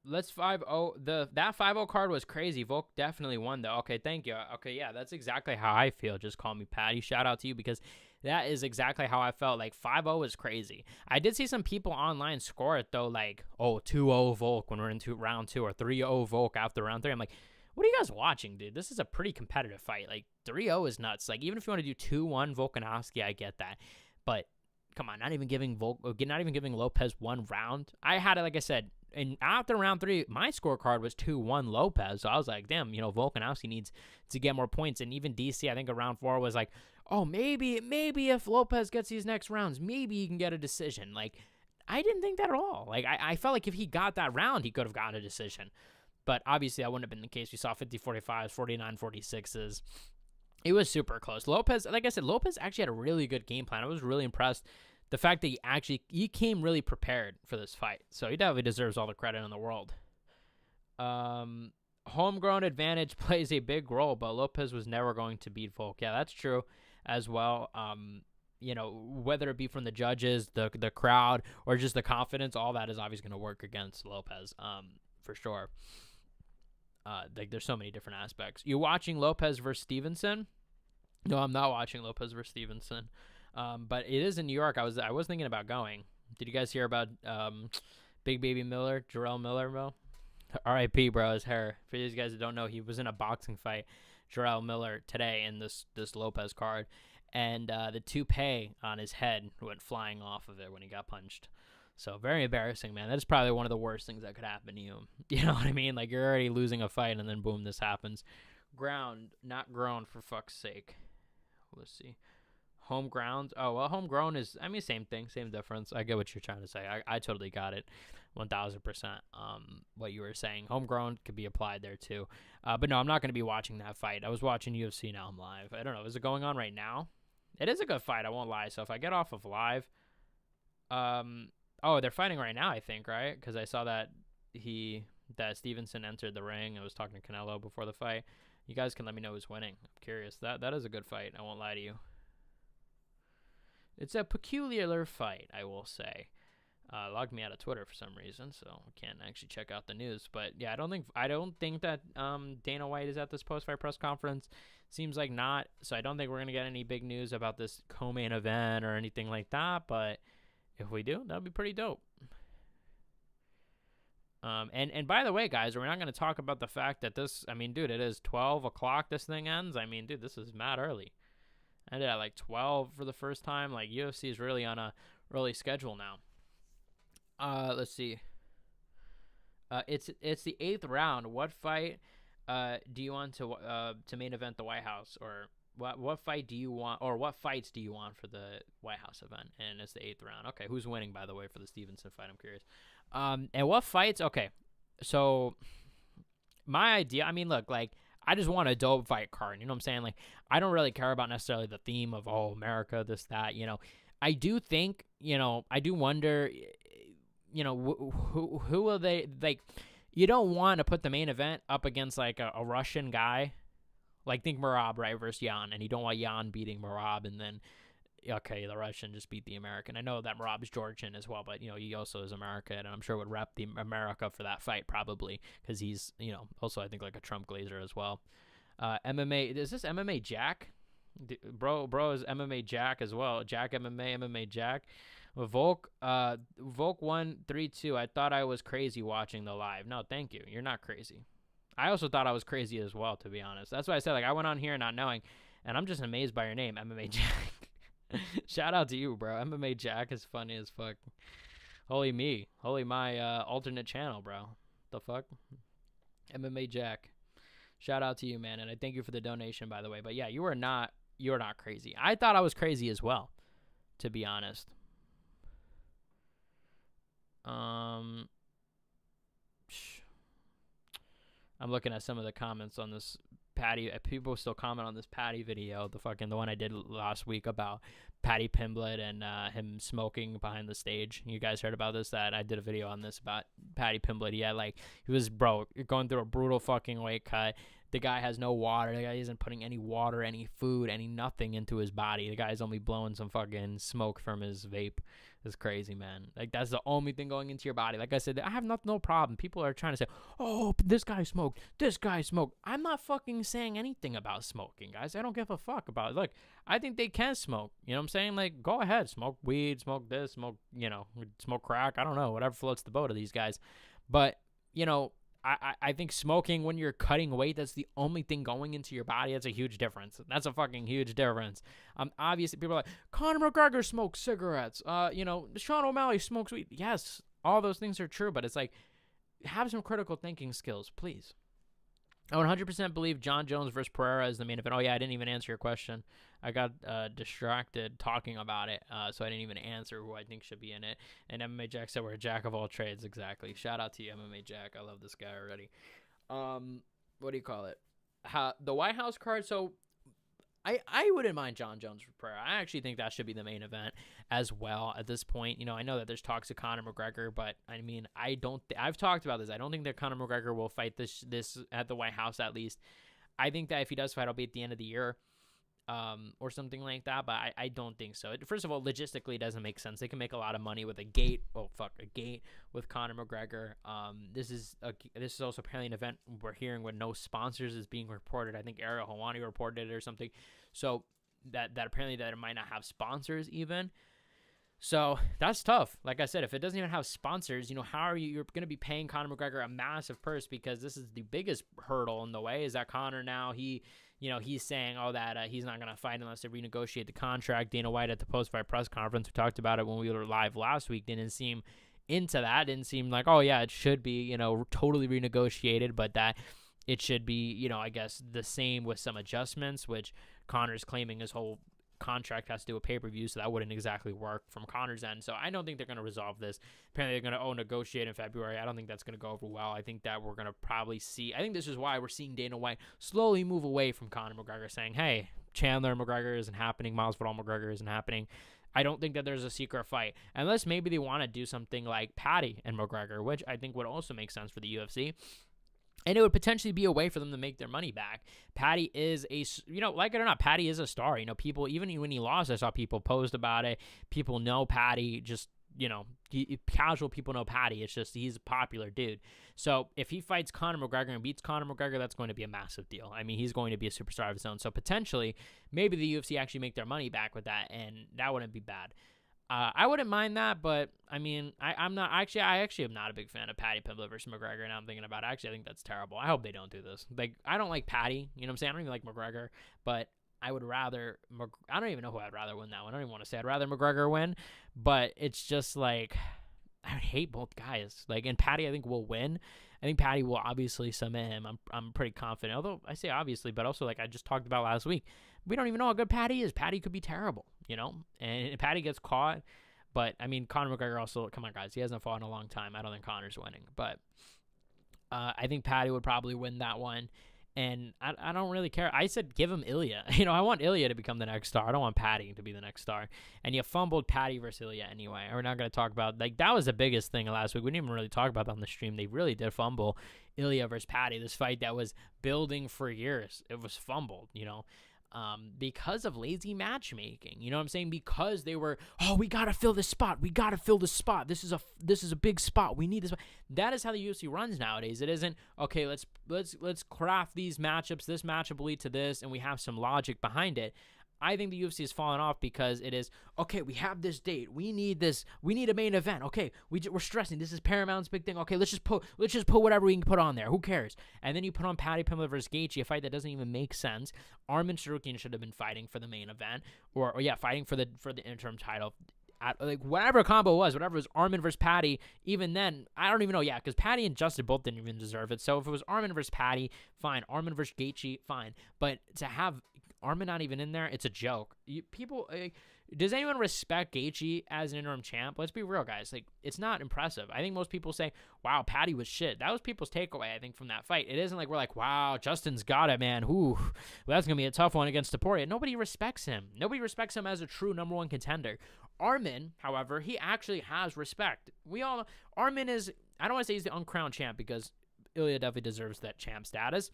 Let's 5-0. That 5-0 card was crazy. Volk definitely won, though. Okay, thank you. Okay, yeah, that's exactly how I feel. Just call me Patty. Shout out to you, because that is exactly how I felt. Like, 5-0 is crazy. I did see some people online score it, though, like, 2-0 Volk when we're into round 2, or 3-0 Volk after round 3. I'm like, what are you guys watching, dude? This is a pretty competitive fight. Like, 3-0 is nuts. Like, even if you want to do 2-1 Volkanovski, I get that. But come on, not even giving Lopes 1 round. I had it, like I said, and after round 3, my scorecard was 2-1 Lopes. So I was like, damn, Volkanovski needs to get more points. And even DC, I think around 4 was like, oh, maybe if Lopes gets these next rounds, maybe he can get a decision. Like, I didn't think that at all. Like, I felt like if he got that round, he could have gotten a decision. But obviously, that wouldn't have been the case. We saw 50-45s, 49-46s. It was super close. Lopes, like I said, Lopes actually had a really good game plan. I was really impressed. The fact that he came really prepared for this fight. So he definitely deserves all the credit in the world. Homegrown advantage plays a big role, but Lopes was never going to beat Volk. Yeah, that's true as well. Whether it be from the judges, the crowd, or just the confidence, all that is obviously going to work against Lopes, for sure. There's so many different aspects. You watching Lopes versus Stevenson? No, I'm not watching Lopes versus Stevenson. But it is in New York. I was thinking about going. Did you guys hear about Big Baby Miller, Jarrell Miller, bro? R.I.P., bro, his hair. For these guys that don't know, he was in a boxing fight, Jarrell Miller, today in this Lopes card. And the toupee on his head went flying off of it when he got punched. So very embarrassing, man. That is probably one of the worst things that could happen to you. You know what I mean? Like, you're already losing a fight, and then boom, this happens. Ground, not grown, for fuck's sake. Let's see. Home ground. Oh, well, homegrown is, same thing, same difference. I get what you're trying to say. I totally got it. 1,000%. What you were saying. Homegrown could be applied there too. But no, I'm not going to be watching that fight. I was watching UFC, now I'm live. I don't know. Is it going on right now? It is a good fight, I won't lie. So if I get off of live, they're fighting right now, I think, right? Because I saw that Stevenson entered the ring and was talking to Canelo before the fight. You guys can let me know who's winning. I'm curious. That is a good fight. I won't lie to you. It's a peculiar fight, I will say. Logged me out of Twitter for some reason, so I can't actually check out the news. But yeah, I don't think that Dana White is at this post-fight press conference. Seems like not. So I don't think we're gonna get any big news about this co-main event or anything like that. But if we do, that'd be pretty dope. And by the way, guys, we're not gonna talk about the fact that this. Dude, it is 12 o'clock. This thing ends. Dude, this is mad early. I ended at like 12 for the first time. Like, UFC is really on a early schedule now. Let's see. It's the 8th round. What fight do you want to main event the White House, or what fight do you want, or what fights do you want for the White House event? And it's the 8th round. Okay, who's winning, by the way, for the Stevenson fight? I'm curious. And what fights? Okay, so my idea. I mean, look, like, I just want a dope fight card. You know what I'm saying? Like, I don't really care about necessarily the theme of, oh, America, this, that. You know, I do think, you know, I do wonder, you know, who will they, like, you don't want to put the main event up against, like, a Russian guy. Like, think Merab, right, versus Yan, and you don't want Yan beating Merab, and then, okay, the Russian just beat the American. I know that Merab's Georgian as well, but, you know, he also is American, and I'm sure would rep the America for that fight, probably, because he's, you know, also, I think, like a Trump glazer as well. MMA, is this MMA Jack? Bro is MMA Jack as well. Jack MMA, MMA Jack. Volk 132. I thought I was crazy watching the live. No, thank you. You're not crazy. I also thought I was crazy as well, to be honest. That's why I said, like, I went on here not knowing, and I'm just amazed by your name, MMA Jack. Shout out to you, bro. MMA Jack is funny as fuck. Holy me. Holy my alternate channel, bro. The fuck? MMA Jack. Shout out to you, man, and I thank you for the donation, by the way. But yeah, you are not crazy. I thought I was crazy as well, to be honest. I'm looking at some of the comments on this Patty. People still comment on this Patty video, the one I did last week about Patty Pimblett and him smoking behind the stage. You guys heard about this? That I did a video on this about Patty Pimblett. He was going through a brutal fucking weight cut. The guy has no water. The guy isn't putting any water, any food, any nothing into his body. The guy's only blowing some fucking smoke from his vape. It's crazy, man. Like, that's the only thing going into your body. Like I said, I have no problem. People are trying to say, oh, this guy smoked. This guy smoked. I'm not fucking saying anything about smoking, guys. I don't give a fuck about it. Look, I think they can smoke. You know what I'm saying? Like, go ahead. Smoke weed, smoke this, smoke crack. I don't know. Whatever floats the boat of these guys. But, you know, I think smoking when you're cutting weight, that's the only thing going into your body. That's a huge difference. That's a fucking huge difference. Obviously, people are like, Conor McGregor smokes cigarettes. Sean O'Malley smokes weed. Yes, all those things are true, but it's like, have some critical thinking skills, please. I 100% believe John Jones versus Pereira is the main event. Oh, yeah, I didn't even answer your question. I got distracted talking about it, so I didn't even answer who I think should be in it. And MMA Jack said we're a jack of all trades. Exactly. Shout out to you, MMA Jack. I love this guy already. What do you call it? The White House card. So I wouldn't mind John Jones for Pereira. I actually think that should be the main event as well at this point. You know, I know that there's talks of Conor McGregor, but I mean, I've talked about this. I don't think that Conor McGregor will fight this at the White House, at least. I think that if he does fight, it'll be at the end of the year, or something like that, but I don't think so. First of all, logistically, it doesn't make sense. They can make a lot of money with a gate with Conor McGregor. This is also apparently an event we're hearing with no sponsors is being reported. I think Ariel Helwani reported it or something. So that apparently that it might not have sponsors even. So that's tough. Like I said, if it doesn't even have sponsors, you know, how are you're going to be paying Conor McGregor a massive purse, because this is the biggest hurdle in the way is that Conor now, he's saying, that he's not going to fight unless they renegotiate the contract. Dana White at the post-fight press conference, we talked about it when we were live last week, didn't seem into that. Didn't seem like, oh yeah, it should be, totally renegotiated, but that it should be, I guess the same with some adjustments, which Conor's claiming his whole contract has to do with pay-per-view, so that wouldn't exactly work from Conor's end. So I don't think they're going to resolve this. Apparently they're going to negotiate in February. I don't think that's going to go over well. I think that we're going to probably see, I think this is why we're seeing Dana White slowly move away from Conor McGregor, saying, hey, Chandler McGregor isn't happening, Masvidal McGregor isn't happening. I don't think that there's a secret fight, unless maybe they want to do something like Patty and McGregor, which I think would also make sense for the UFC. And it would potentially be a way for them to make their money back. Patty is like it or not, Patty is a star. People, even when he lost, I saw people post about it. People know Patty, just, casual people know Patty. It's just, he's a popular dude. So if he fights Conor McGregor and beats Conor McGregor, that's going to be a massive deal. I mean, he's going to be a superstar of his own. So potentially, maybe the UFC actually make their money back with that, and that wouldn't be bad. I wouldn't mind that, but I mean, I am not a big fan of Patty Pimblett versus McGregor. Now I'm thinking about it. Actually, I think that's terrible. I hope they don't do this. Like, I don't like Patty. You know what I'm saying? I don't even like McGregor, but I would rather. I don't even know who I'd rather win that one. I don't even want to say I'd rather McGregor win, but it's just like, I would hate both guys. Like, and Patty, I think, will win. I think Patty will obviously submit him. I'm pretty confident. Although I say obviously, but also like I just talked about last week, we don't even know how good Patty is. Patty could be terrible, And if Patty gets caught, but I mean, Conor McGregor also. Come on, guys, he hasn't fought in a long time. I don't think Conor's winning, but I think Patty would probably win that one. And I don't really care. I said give him Ilya. I want Ilya to become the next star. I don't want Patty to be the next star. And you fumbled Patty versus Ilya anyway. We're not going to talk about, like, that was the biggest thing last week. We didn't even really talk about that on the stream. They really did fumble Ilya versus Patty. This fight that was building for years. It was fumbled, because of lazy matchmaking. You know what I'm saying? Because they were, we got to fill this spot. We got to fill this spot. This is a big spot. We need this. That is how the UFC runs nowadays. It isn't, okay, let's craft these matchups. This matchup will lead to this, and we have some logic behind it. I think the UFC has fallen off because it is, okay, we have this date. We need this. We need a main event. Okay, we're stressing. This is Paramount's big thing. Okay, let's just put whatever we can put on there. Who cares? And then you put on Paddy Pimblett versus Gaethje, a fight that doesn't even make sense. Arman Tsarukyan should have been fighting for the main event, or fighting for the interim title. Like, whatever combo was, whatever was Arman versus Patty, even then, I don't even know, because Patty and Justin both didn't even deserve it. So if it was Arman versus Patty, fine. Arman versus Gaethje, fine. But to have Arman not even in there, it's a joke. Does anyone respect Gaethje as an interim champ? Let's be real, guys. Like, it's not impressive. I think most people say, wow, Patty was shit. That was people's takeaway, I think, from that fight. It isn't like we're like, wow, Justin's got it, man. Ooh, that's going to be a tough one against Topuria. Nobody respects him. Nobody respects him as a true number one contender. Arman, however, he actually has respect. Arman is, I don't want to say he's the uncrowned champ because Ilya definitely deserves that champ status.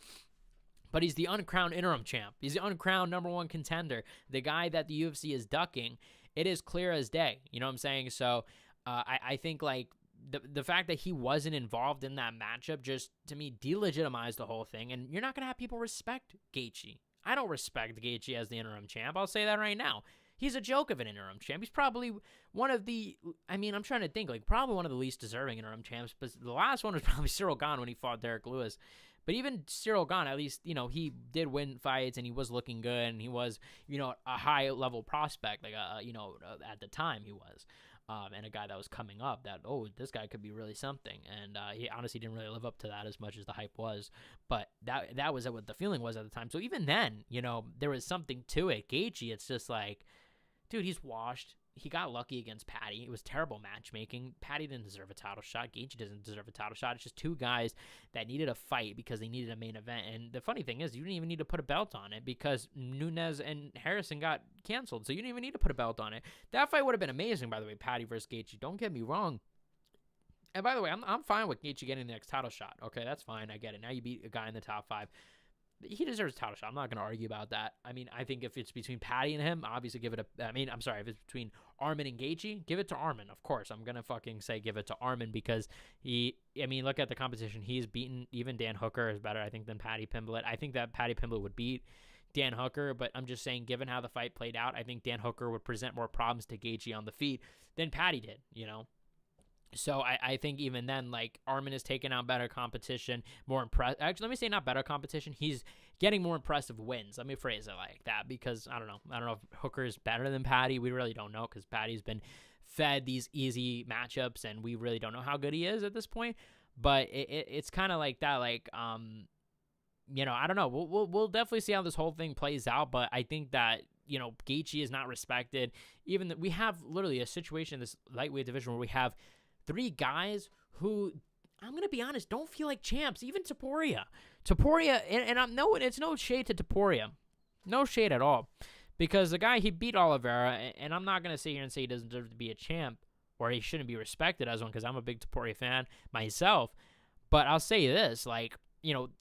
But he's the uncrowned interim champ. He's the uncrowned number one contender. The guy that the UFC is ducking. It is clear as day. You know what I'm saying? So I think, like, the fact that he wasn't involved in that matchup just, to me, delegitimized the whole thing. And you're not going to have people respect Gaethje. I don't respect Gaethje as the interim champ. I'll say that right now. He's a joke of an interim champ. He's probably one of the, I'm trying to think, like, probably one of the least deserving interim champs. But the last one was probably Cyril Gane when he fought Derek Lewis. But even Cyril Gane, at least, he did win fights and he was looking good and he was, a high-level prospect, like, at the time he was. And a guy that was coming up that, this guy could be really something. And he honestly didn't really live up to that as much as the hype was. But that was what the feeling was at the time. So even then, there was something to it. Gaethje, it's just like, dude, he's washed. He got lucky against Patty. It was terrible matchmaking. Patty didn't deserve a title shot. Gaethje doesn't deserve a title shot. It's just two guys that needed a fight because they needed a main event. And the funny thing is, you didn't even need to put a belt on it because Nunes and Harrison got canceled. So you didn't even need to put a belt on it. That fight would have been amazing, by the way, Patty versus Gaethje. Don't get me wrong. And by the way, I'm fine with Gaethje getting the next title shot. Okay, that's fine. I get it. Now you beat a guy in the top 5. He deserves a title shot. I'm not going to argue about that. I think if it's between Patty and him, obviously give it if it's between Arman and Gaethje, give it to Arman. Of course, I'm going to fucking say give it to Arman because look at the competition. He's beaten, even Dan Hooker is better, I think, than Paddy Pimblett. I think that Paddy Pimblett would beat Dan Hooker, but I'm just saying, given how the fight played out, I think Dan Hooker would present more problems to Gaethje on the feet than Paddy did, So I think even then, like, Arman is taking out better competition, more impressive. Actually, let me say not better competition. He's getting more impressive wins. Let me phrase it like that because I don't know if Hooker is better than Patty. We really don't know because Patty's been fed these easy matchups and we really don't know how good he is at this point. But it's kind of like that. Like, I don't know. We'll definitely see how this whole thing plays out. But I think that, Gaethje is not respected. Even that we have literally a situation in this lightweight division where we have 3 guys who, I'm going to be honest, don't feel like champs. Even Topuria, and I'm it's no shade to Topuria. No shade at all. Because the guy, he beat Oliveira, and I'm not going to sit here and say he doesn't deserve to be a champ or he shouldn't be respected as one because I'm a big Topuria fan myself. But I'll say this, like,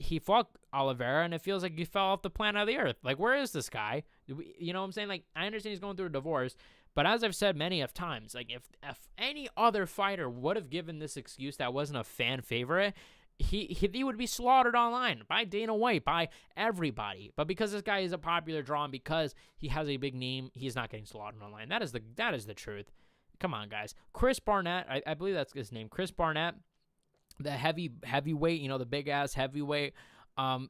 he fought Oliveira, and it feels like he fell off the planet of the earth. Like, where is this guy? You know what I'm saying? Like, I understand he's going through a divorce, but as I've said many of times, like, if any other fighter would have given this excuse that wasn't a fan favorite, he would be slaughtered online by Dana White, by everybody. But because this guy is a popular draw and because he has a big name, he's not getting slaughtered online. That is the truth. Come on, guys. Chris Barnett, I believe that's his name. Chris Barnett, the heavyweight, the big ass heavyweight.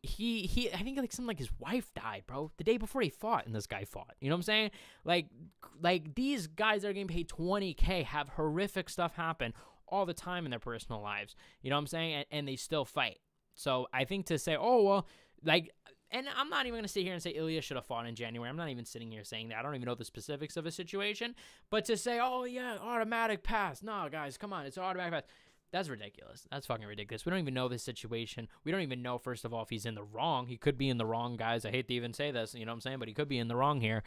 He I think like something like his wife died, bro, the day before he fought, and this guy fought. You know what I'm saying? Like these guys that are getting paid $20K have horrific stuff happen all the time in their personal lives. You know what I'm saying? And they still fight. So I think to say, oh, well, like, and I'm not even going to sit here and say Ilya should have fought in January. I'm not even sitting here saying that. I don't even know the specifics of a situation. But to say, oh, yeah, automatic pass. No, guys, come on. It's an automatic pass. That's ridiculous. That's fucking ridiculous. We don't even know this situation. We don't even know, first of all, if he's in the wrong. He could be in the wrong, guys. I hate to even say this, you know what I'm saying? But he could be in the wrong here.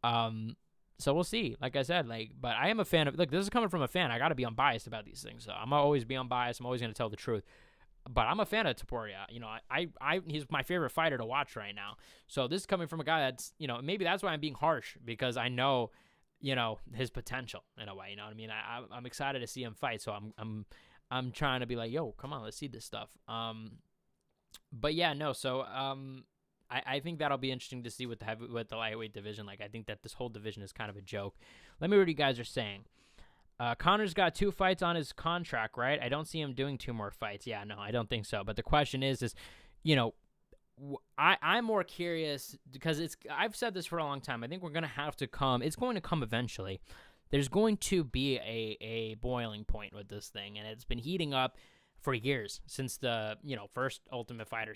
So we'll see. Like I said, but I am a fan of, look, this is coming from a fan. I got to be unbiased about these things. So I'm going to always be unbiased. I'm always going to tell the truth. But I'm a fan of Topuria. You know, he's my favorite fighter to watch right now. So this is coming from a guy that's, you know, maybe that's why I'm being harsh, because I know, you know, his potential in a way. You know what I mean? I'm excited to see him fight. So I'm trying to be like, yo, come on, let's see this stuff. But yeah, no. So I think that'll be interesting to see with the lightweight division. Like, I think that this whole division is kind of a joke. Let me read what you guys are saying. Conor's got 2 fights on his contract, right? I don't see him doing 2 more fights. Yeah, no, I don't think so. But the question is, you know, I'm more curious because I've said this for a long time. I think we're going to have to come. It's going to come eventually. There's going to be a boiling point with this thing, and it's been heating up for years since the, you know, first Ultimate Fighter,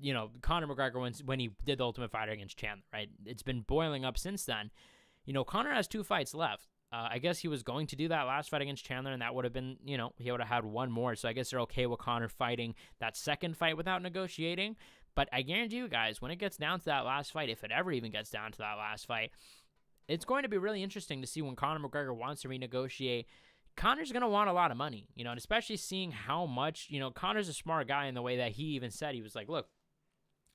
you know, Conor McGregor when he did the Ultimate Fighter against Chandler, right? It's been boiling up since then. You know, Conor has 2 fights left. I guess he was going to do that last fight against Chandler, and that would have been, you know, he would have had 1 more. So I guess they're okay with Conor fighting that second fight without negotiating. But I guarantee you guys, when it gets down to that last fight, if it ever even gets down to that last fight, it's going to be really interesting to see when Conor McGregor wants to renegotiate. Conor's going to want a lot of money, you know, and especially seeing how much, you know, Conor's a smart guy in the way that he even said, he was like, look,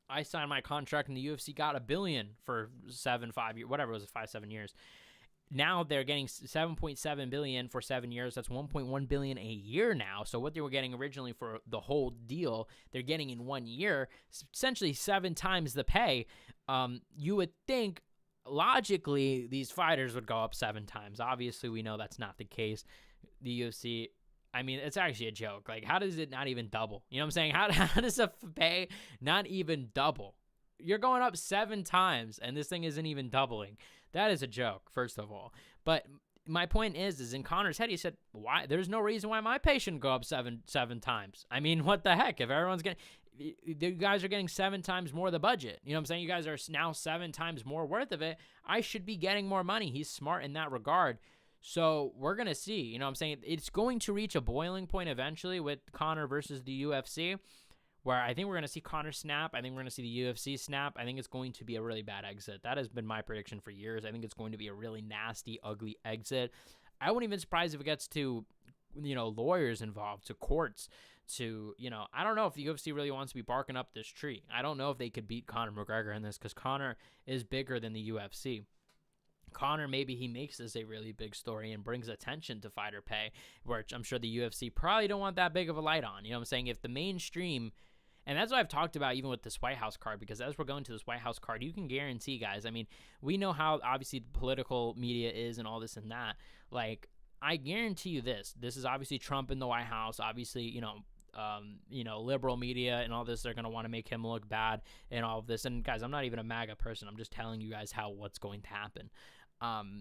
I signed my contract and the UFC got $1 billion for 5 years, whatever it was, 5-7 years. Now they're getting $7.7 billion for 7 years. That's $1.1 billion a year now. So what they were getting originally for the whole deal, they're getting in 1 year, essentially 7 times the pay. You would think, logically, these fighters would go up 7 times. Obviously, we know that's not the case. The UFC, I mean, it's actually a joke. Like, how does it not even double? You know what I'm saying? How does a pay not even double? You're going up 7 times, and this thing isn't even doubling. That is a joke, first of all. But my point is in Conor's head, he said, "Why? There's no reason why my pay shouldn't go up seven times. I mean, what the heck? If everyone's getting, you guys are getting 7 times more of the budget. You know what I'm saying? You guys are now 7 times more worth of it. I should be getting more money." He's smart in that regard. So we're going to see. You know what I'm saying? It's going to reach a boiling point eventually with Conor versus the UFC, where I think we're going to see Conor snap. I think we're going to see the UFC snap. I think it's going to be a really bad exit. That has been my prediction for years. I think it's going to be a really nasty, ugly exit. I wouldn't even be surprised if it gets to, you know, lawyers involved, to courts, to, you know, I don't know if the UFC really wants to be barking up this tree. I don't know if they could beat Conor McGregor in this, because Conor is bigger than the UFC. Conor, maybe he makes this a really big story and brings attention to fighter pay, which I'm sure the UFC probably don't want that big of a light on. You know what I'm saying? If the mainstream, and that's what I've talked about even with this White House card, because as we're going to this White House card, you can guarantee, guys, I mean, we know how obviously the political media is and all this and that. Like, I guarantee you this is obviously Trump in the White House, obviously, you know, liberal media and all this, they're going to want to make him look bad and all of this. And guys, I'm not even a MAGA person. I'm just telling you guys what's going to happen.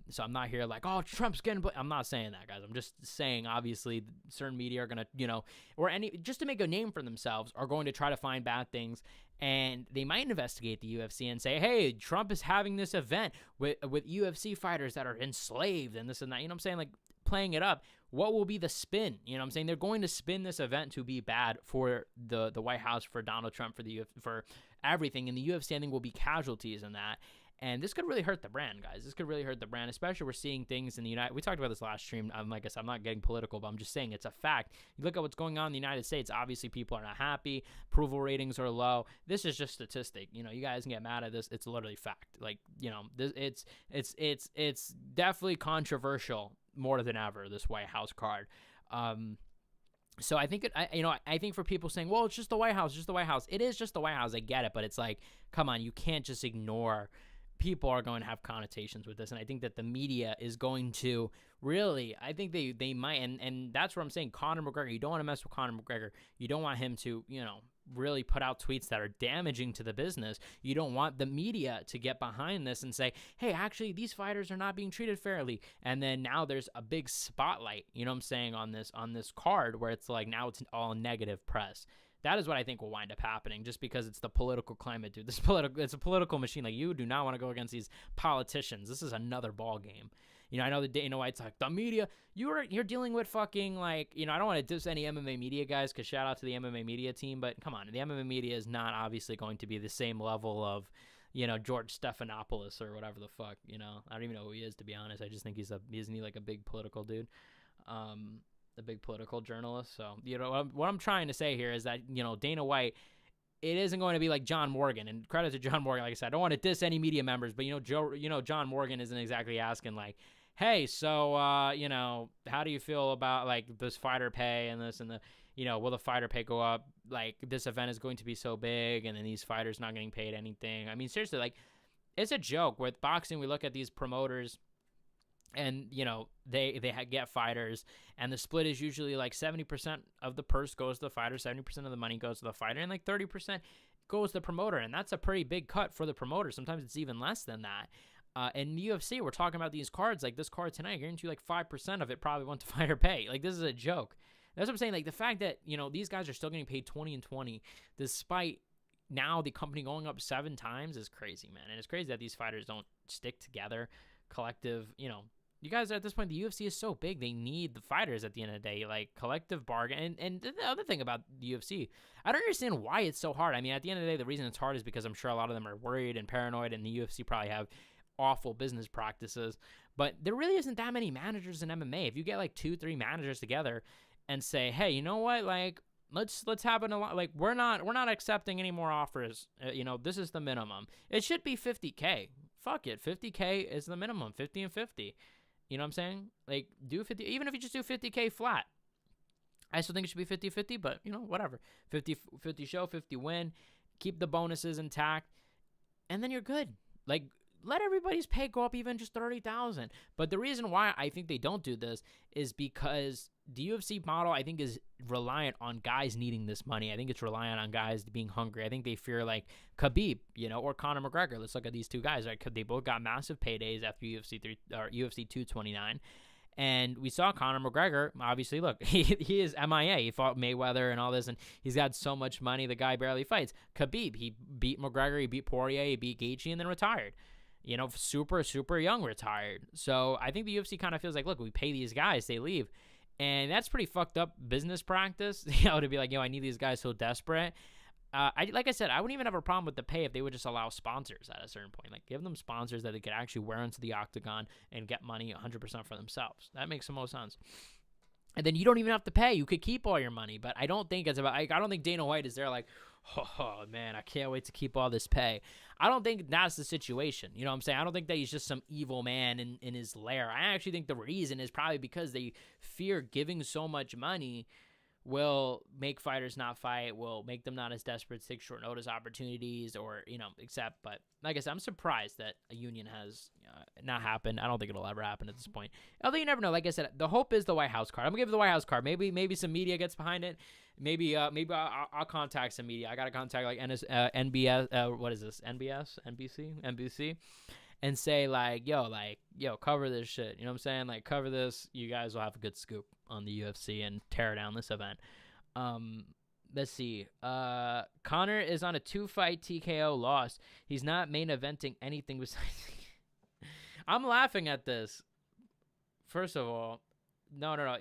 So I'm not here like, oh, Trump's getting, I'm not saying that, guys. I'm just saying, obviously, certain media are going to, you know, or just to make a name for themselves, are going to try to find bad things. And they might investigate the UFC and say, hey, Trump is having this event with UFC fighters that are enslaved and this and that. You know what I'm saying? Like, playing it up. What will be the spin? You know what I'm saying? They're going to spin this event to be bad for the White House, for Donald Trump, for everything. And the UFC, I think, will be casualties in that. And this could really hurt the brand, guys. This could really hurt the brand, especially we're seeing things in the United. We talked about this last stream. Like I said, I'm not getting political, but I'm just saying it's a fact. You look at what's going on in the United States. Obviously, people are not happy. Approval ratings are low. This is just statistic. You know, you guys can get mad at this. It's literally fact. Like, you know, it's definitely controversial more than ever, this White House card. So I think I think for people saying, well, it's just the White House, just the White House. It is just the White House. I get it, but it's like, come on, you can't just ignore. People are going to have connotations with this, and I think that the media is going to really, I think they might, and that's what I'm saying. Conor McGregor, you don't want to mess with Conor McGregor. You don't want him to, you know, really put out tweets that are damaging to the business. You don't want the media to get behind this and say, hey, actually, these fighters are not being treated fairly. And then now there's a big spotlight, you know what I'm saying, on this card where it's like now it's all negative press. That is what I think will wind up happening, just because it's the political climate, dude. It's a political machine. Like, you do not want to go against these politicians. This is another ball game. You know, I know that Dana White's like, the media, you're dealing with fucking, like, you know, I don't want to diss any MMA media guys, because shout out to the MMA media team, but come on, the MMA media is not obviously going to be the same level of, you know, George Stephanopoulos or whatever the fuck, you know. I don't even know who he is, to be honest. I just think isn't he like a big political dude? A big political journalist. So, you know, what I'm trying to say here is that, you know, Dana White, it isn't going to be like John Morgan, and credit to John Morgan. Like I said, I don't want to diss any media members, but John Morgan isn't exactly asking like, hey, so, you know, how do you feel about like this fighter pay and this and the, you know, will the fighter pay go up? Like, this event is going to be so big, and then these fighters not getting paid anything. I mean, seriously, like, it's a joke. With boxing, we look at these promoters, and, you know, they get fighters, and the split is usually like 70% of the purse goes to the fighter, 70% of the money goes to the fighter, and like 30% goes to the promoter, and that's a pretty big cut for the promoter. Sometimes it's even less than that. In UFC, we're talking about these cards, like this card tonight, I guarantee you like 5% of it probably went to fighter pay. Like, this is a joke. That's what I'm saying. Like, the fact that, you know, these guys are still getting paid 20 and 20, despite now the company going up 7 times, is crazy, man. And it's crazy that these fighters don't stick together, collective, you know. You guys, at this point, the UFC is so big, they need the fighters at the end of the day, like collective bargain. And the other thing about the UFC, I don't understand why it's so hard. I mean, at the end of the day, the reason it's hard is because I'm sure a lot of them are worried and paranoid, and the UFC probably have awful business practices. But there really isn't that many managers in MMA. If you get like 2-3 managers together and say, hey, you know what, like, let's have like, we're not accepting any more offers. You know, this is the minimum. It should be $50K. Fuck it, $50K is the minimum. 50 and 50. You know what I'm saying? Like, do 50, even if you just do $50K flat. I still think it should be 50-50, but, you know, whatever. 50 show, 50 win. Keep the bonuses intact, and then you're good. Like, let everybody's pay go up even just 30,000. But the reason why I think they don't do this is because the UFC model, I think, is reliant on guys needing this money. I think it's reliant on guys being hungry. I think they fear like Khabib, you know, or Conor McGregor. Let's look at these two guys. Right? They both got massive paydays after UFC 229. And we saw Conor McGregor, obviously, look, he is MIA. He fought Mayweather and all this, and he's got so much money, the guy barely fights. Khabib, he beat McGregor, he beat Poirier, he beat Gaethje, and then retired. You know, super, super young retired. So I think the UFC kind of feels like, look, we pay these guys, they leave. And that's pretty fucked up business practice, you know, to be like, yo, I need these guys so desperate. Like I said, I wouldn't even have a problem with the pay if they would just allow sponsors at a certain point. Like, give them sponsors that they could actually wear into the octagon and get money 100% for themselves. That makes the most sense. And then you don't even have to pay. You could keep all your money. But I don't think it's about, like, I don't think Dana White is there like, oh, man, I can't wait to keep all this pay. I don't think that's the situation. You know what I'm saying? I don't think that he's just some evil man in his lair. I actually think the reason is probably because they fear giving so much money will make fighters not fight, will make them not as desperate to take short notice opportunities or, you know, accept. But like I said, I'm surprised that a union has not happened. I don't think it'll ever happen at this point. Although you never know. Like I said, the hope is the White House card. I'm gonna give the White House card. Maybe some media gets behind it. Maybe I'll contact some media. I gotta contact like NBS. What is this? NBC, and say like, yo, cover this shit. You know what I'm saying? Like, cover this. You guys will have a good scoop on the UFC and tear down this event. Let's see. Conor is on a 2-fight TKO loss. He's not main eventing anything besides. I'm laughing at this. First of all, no.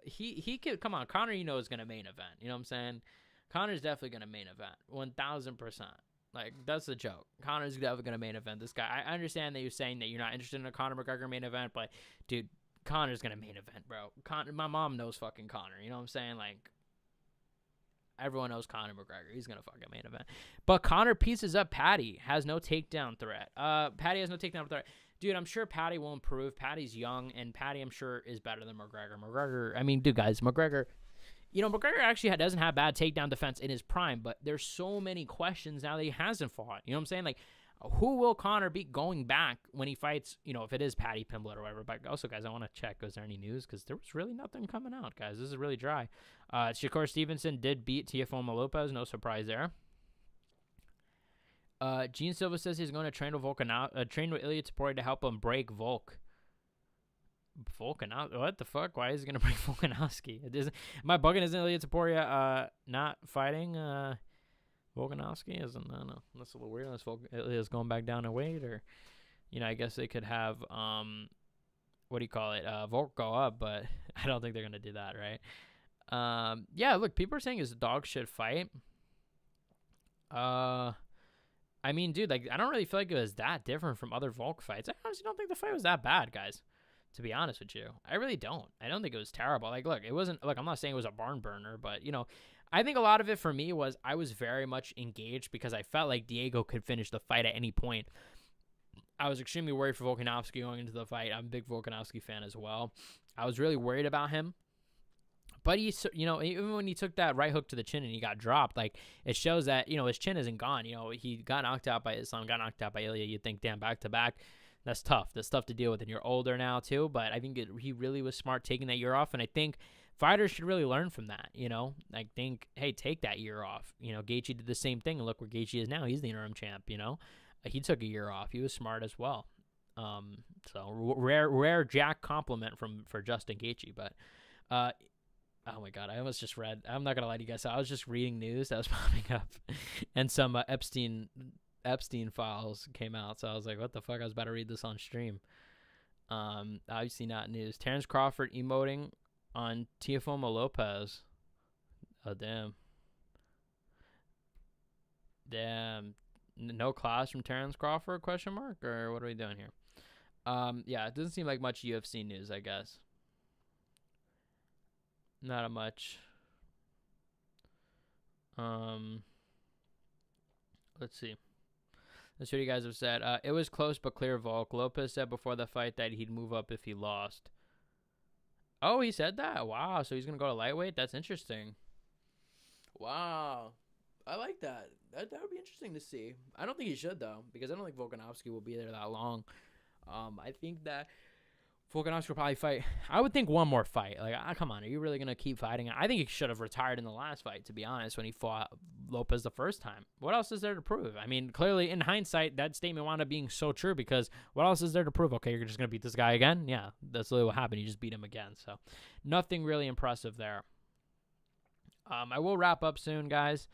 He could come on. Conor, you know, is gonna main event. You know what I'm saying? Conor's definitely gonna main event. 1,000%. Like, that's a joke. Conor's definitely gonna main event this guy. I understand that you're saying that you're not interested in a Conor McGregor main event, but dude, Conor's gonna main event, bro. My mom knows fucking Conor. You know what I'm saying? Like, everyone knows Conor McGregor. He's gonna fucking main event. But Conor pieces up Patty. Has no takedown threat. Patty has no takedown threat. Dude, I'm sure Patty will improve. Patty's young, and Patty, I'm sure, is better than McGregor. I mean, dude, guys, McGregor, you know, McGregor actually doesn't have bad takedown defense in his prime, but there's so many questions now that he hasn't fought. You know what I'm saying? Like, Who will Conor beat going back when he fights, if it is Paddy Pimblett or whatever. But also, guys, I want to check, is there any news? Because there was really nothing coming out, guys. This is really dry. Shakur Stevenson did beat Teofimo Lopez. No surprise there. Gene Silva says he's going to train with Ilya Taporia to help him break Volk. Volkanovski? What the fuck? Why is he going to break Volkanovski? Am I bugging? Isn't Ilya Taporia not fighting Volkanovski? Isn't, I don't know. That's a little weird. Unless Ilya's going back down in weight, or, I guess they could have, Volk go up, but I don't think they're going to do that, right? Yeah, look, people are saying it's a dog shit fight. I mean, dude, like, I don't really feel like it was that different from other Volk fights. I honestly don't think the fight was that bad, guys, to be honest with you. I really don't. I don't think it was terrible. Like, look, it wasn't, I'm not saying it was a barn burner, but, I think a lot of it for me was I was very much engaged because I felt like Diego could finish the fight at any point. I was extremely worried for Volkanovski going into the fight. I'm a big Volkanovski fan as well. I was really worried about him. But even when he took that right hook to the chin and he got dropped, like, it shows that, his chin isn't gone. He got knocked out by Islam, got knocked out by Ilya. You'd think, damn, back to back. That's tough. That's tough to deal with, and you're older now too. But I think he really was smart taking that year off, and I think fighters should really learn from that. I think, hey, take that year off. Gaethje did the same thing, and look where Gaethje is now. He's the interim champ. He took a year off. He was smart as well. So rare Jack compliment for Justin Gaethje, but oh my God, I almost just read. I'm not gonna lie to you guys. So I was just reading news that was popping up, and some Epstein files came out. So I was like, what the fuck? I was about to read this on stream. Obviously not news. Terrence Crawford emoting on Teofimo Lopez. Oh, damn. No class from Terrence Crawford, question mark? Or what are we doing here? Yeah, it doesn't seem like much UFC news, I guess. Not a much. Let's see. That's what you guys have said. It was close but clear, Volk. Lopez said before the fight that he'd move up if he lost. Oh, he said that? Wow, so he's going to go to lightweight? That's interesting. Wow. I like that. That would be interesting to see. I don't think he should, though, because I don't think Volkanovski will be there that long. I think that Volkanovski will probably fight. I would think one more fight. Like, come on, are you really going to keep fighting? I think he should have retired in the last fight, to be honest, when he fought Lopez the first time. What else is there to prove? I mean, clearly, in hindsight, that statement wound up being so true because what else is there to prove? Okay, you're just going to beat this guy again? Yeah, that's literally what happened. You just beat him again. So, nothing really impressive there. I will wrap up soon, guys.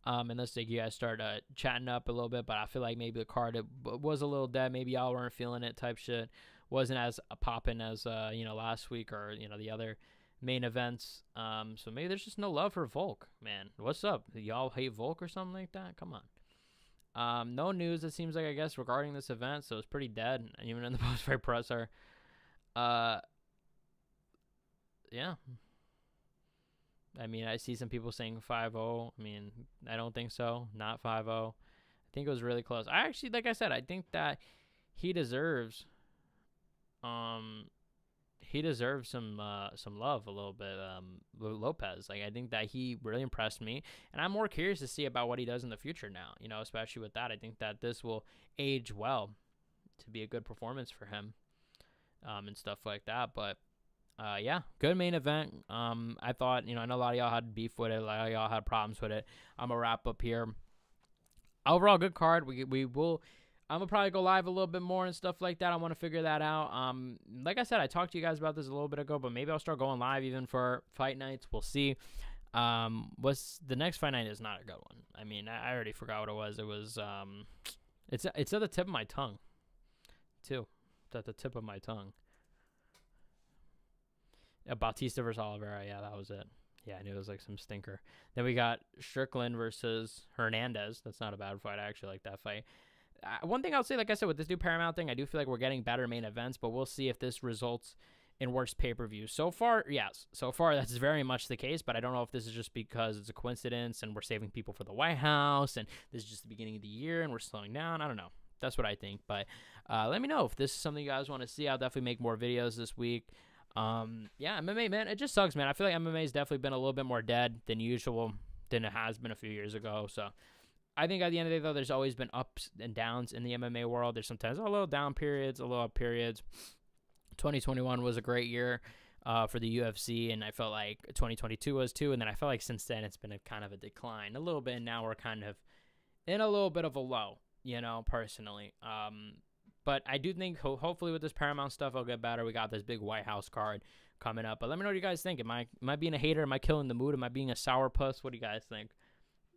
Unless you guys start chatting up a little bit, but I feel like maybe the card was a little dead. Maybe y'all weren't feeling it type shit. Wasn't as popping as last week or the other main events. So maybe there's just no love for Volk, man. What's up? Y'all hate Volk or something like that? Come on. No news, it seems like, I guess, regarding this event, so it's pretty dead, even in the post-fight presser. Yeah. I mean, I see some people saying 5-0. I mean, I don't think so. Not 5-0. I think it was really close. I actually, like I said, I think that he deserves some love a little bit. Lopez, like, I think that he really impressed me, and I'm more curious to see about what he does in the future now. Especially with that, I think that this will age well to be a good performance for him, and stuff like that. But yeah, good main event. I thought, I know a lot of y'all had beef with it, a lot of y'all had problems with it. I'm gonna wrap up here. Overall, good card. We will. I'm going to probably go live a little bit more and stuff like that. I want to figure that out. Like I said, I talked to you guys about this a little bit ago, but maybe I'll start going live even for fight nights. We'll see. What's the next fight night is not a good one. I mean, I already forgot what it was. It was, it's at the tip of my tongue, too. It's at the tip of my tongue. Bautista versus Oliveira. Yeah, that was it. Yeah, I knew it was like some stinker. Then we got Strickland versus Hernandez. That's not a bad fight. I actually like that fight. One thing I'll say, like I said, with this new Paramount thing, I do feel like we're getting better main events, but we'll see if this results in worse pay-per-views. So far, yes. So far, that's very much the case, but I don't know if this is just because it's a coincidence and we're saving people for the White House and this is just the beginning of the year and we're slowing down. I don't know. That's what I think. But let me know if this is something you guys want to see. I'll definitely make more videos this week. Yeah, MMA, man, it just sucks, man. I feel like MMA has definitely been a little bit more dead than usual, than it has been a few years ago. So I think at the end of the day, though, there's always been ups and downs in the MMA world. There's sometimes a little down periods, a little up periods. 2021 was a great year for the UFC, and I felt like 2022 was too. And then I felt like since then it's been a kind of a decline a little bit. And now we're kind of in a little bit of a low, personally. But I do think hopefully with this Paramount stuff, I'll get better. We got this big White House card coming up. But let me know what you guys think. Am I being a hater? Am I killing the mood? Am I being a sourpuss? What do you guys think?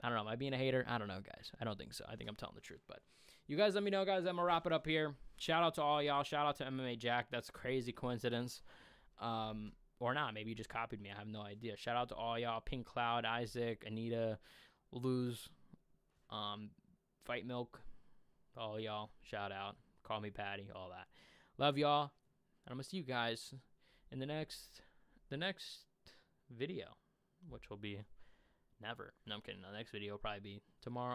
I don't know. Am I being a hater? I don't know, guys. I don't think so. I think I'm telling the truth. But you guys let me know, guys. I'm going to wrap it up here. Shout out to all y'all. Shout out to MMA Jack. That's a crazy coincidence. Or not. Maybe you just copied me. I have no idea. Shout out to all y'all. Pink Cloud, Isaac, Anita, Luz, Fight Milk. All y'all. Shout out. Call me Patty. All that. Love y'all. And I'm going to see you guys in the next video, which will be never. No, I'm kidding. The next video will probably be tomorrow.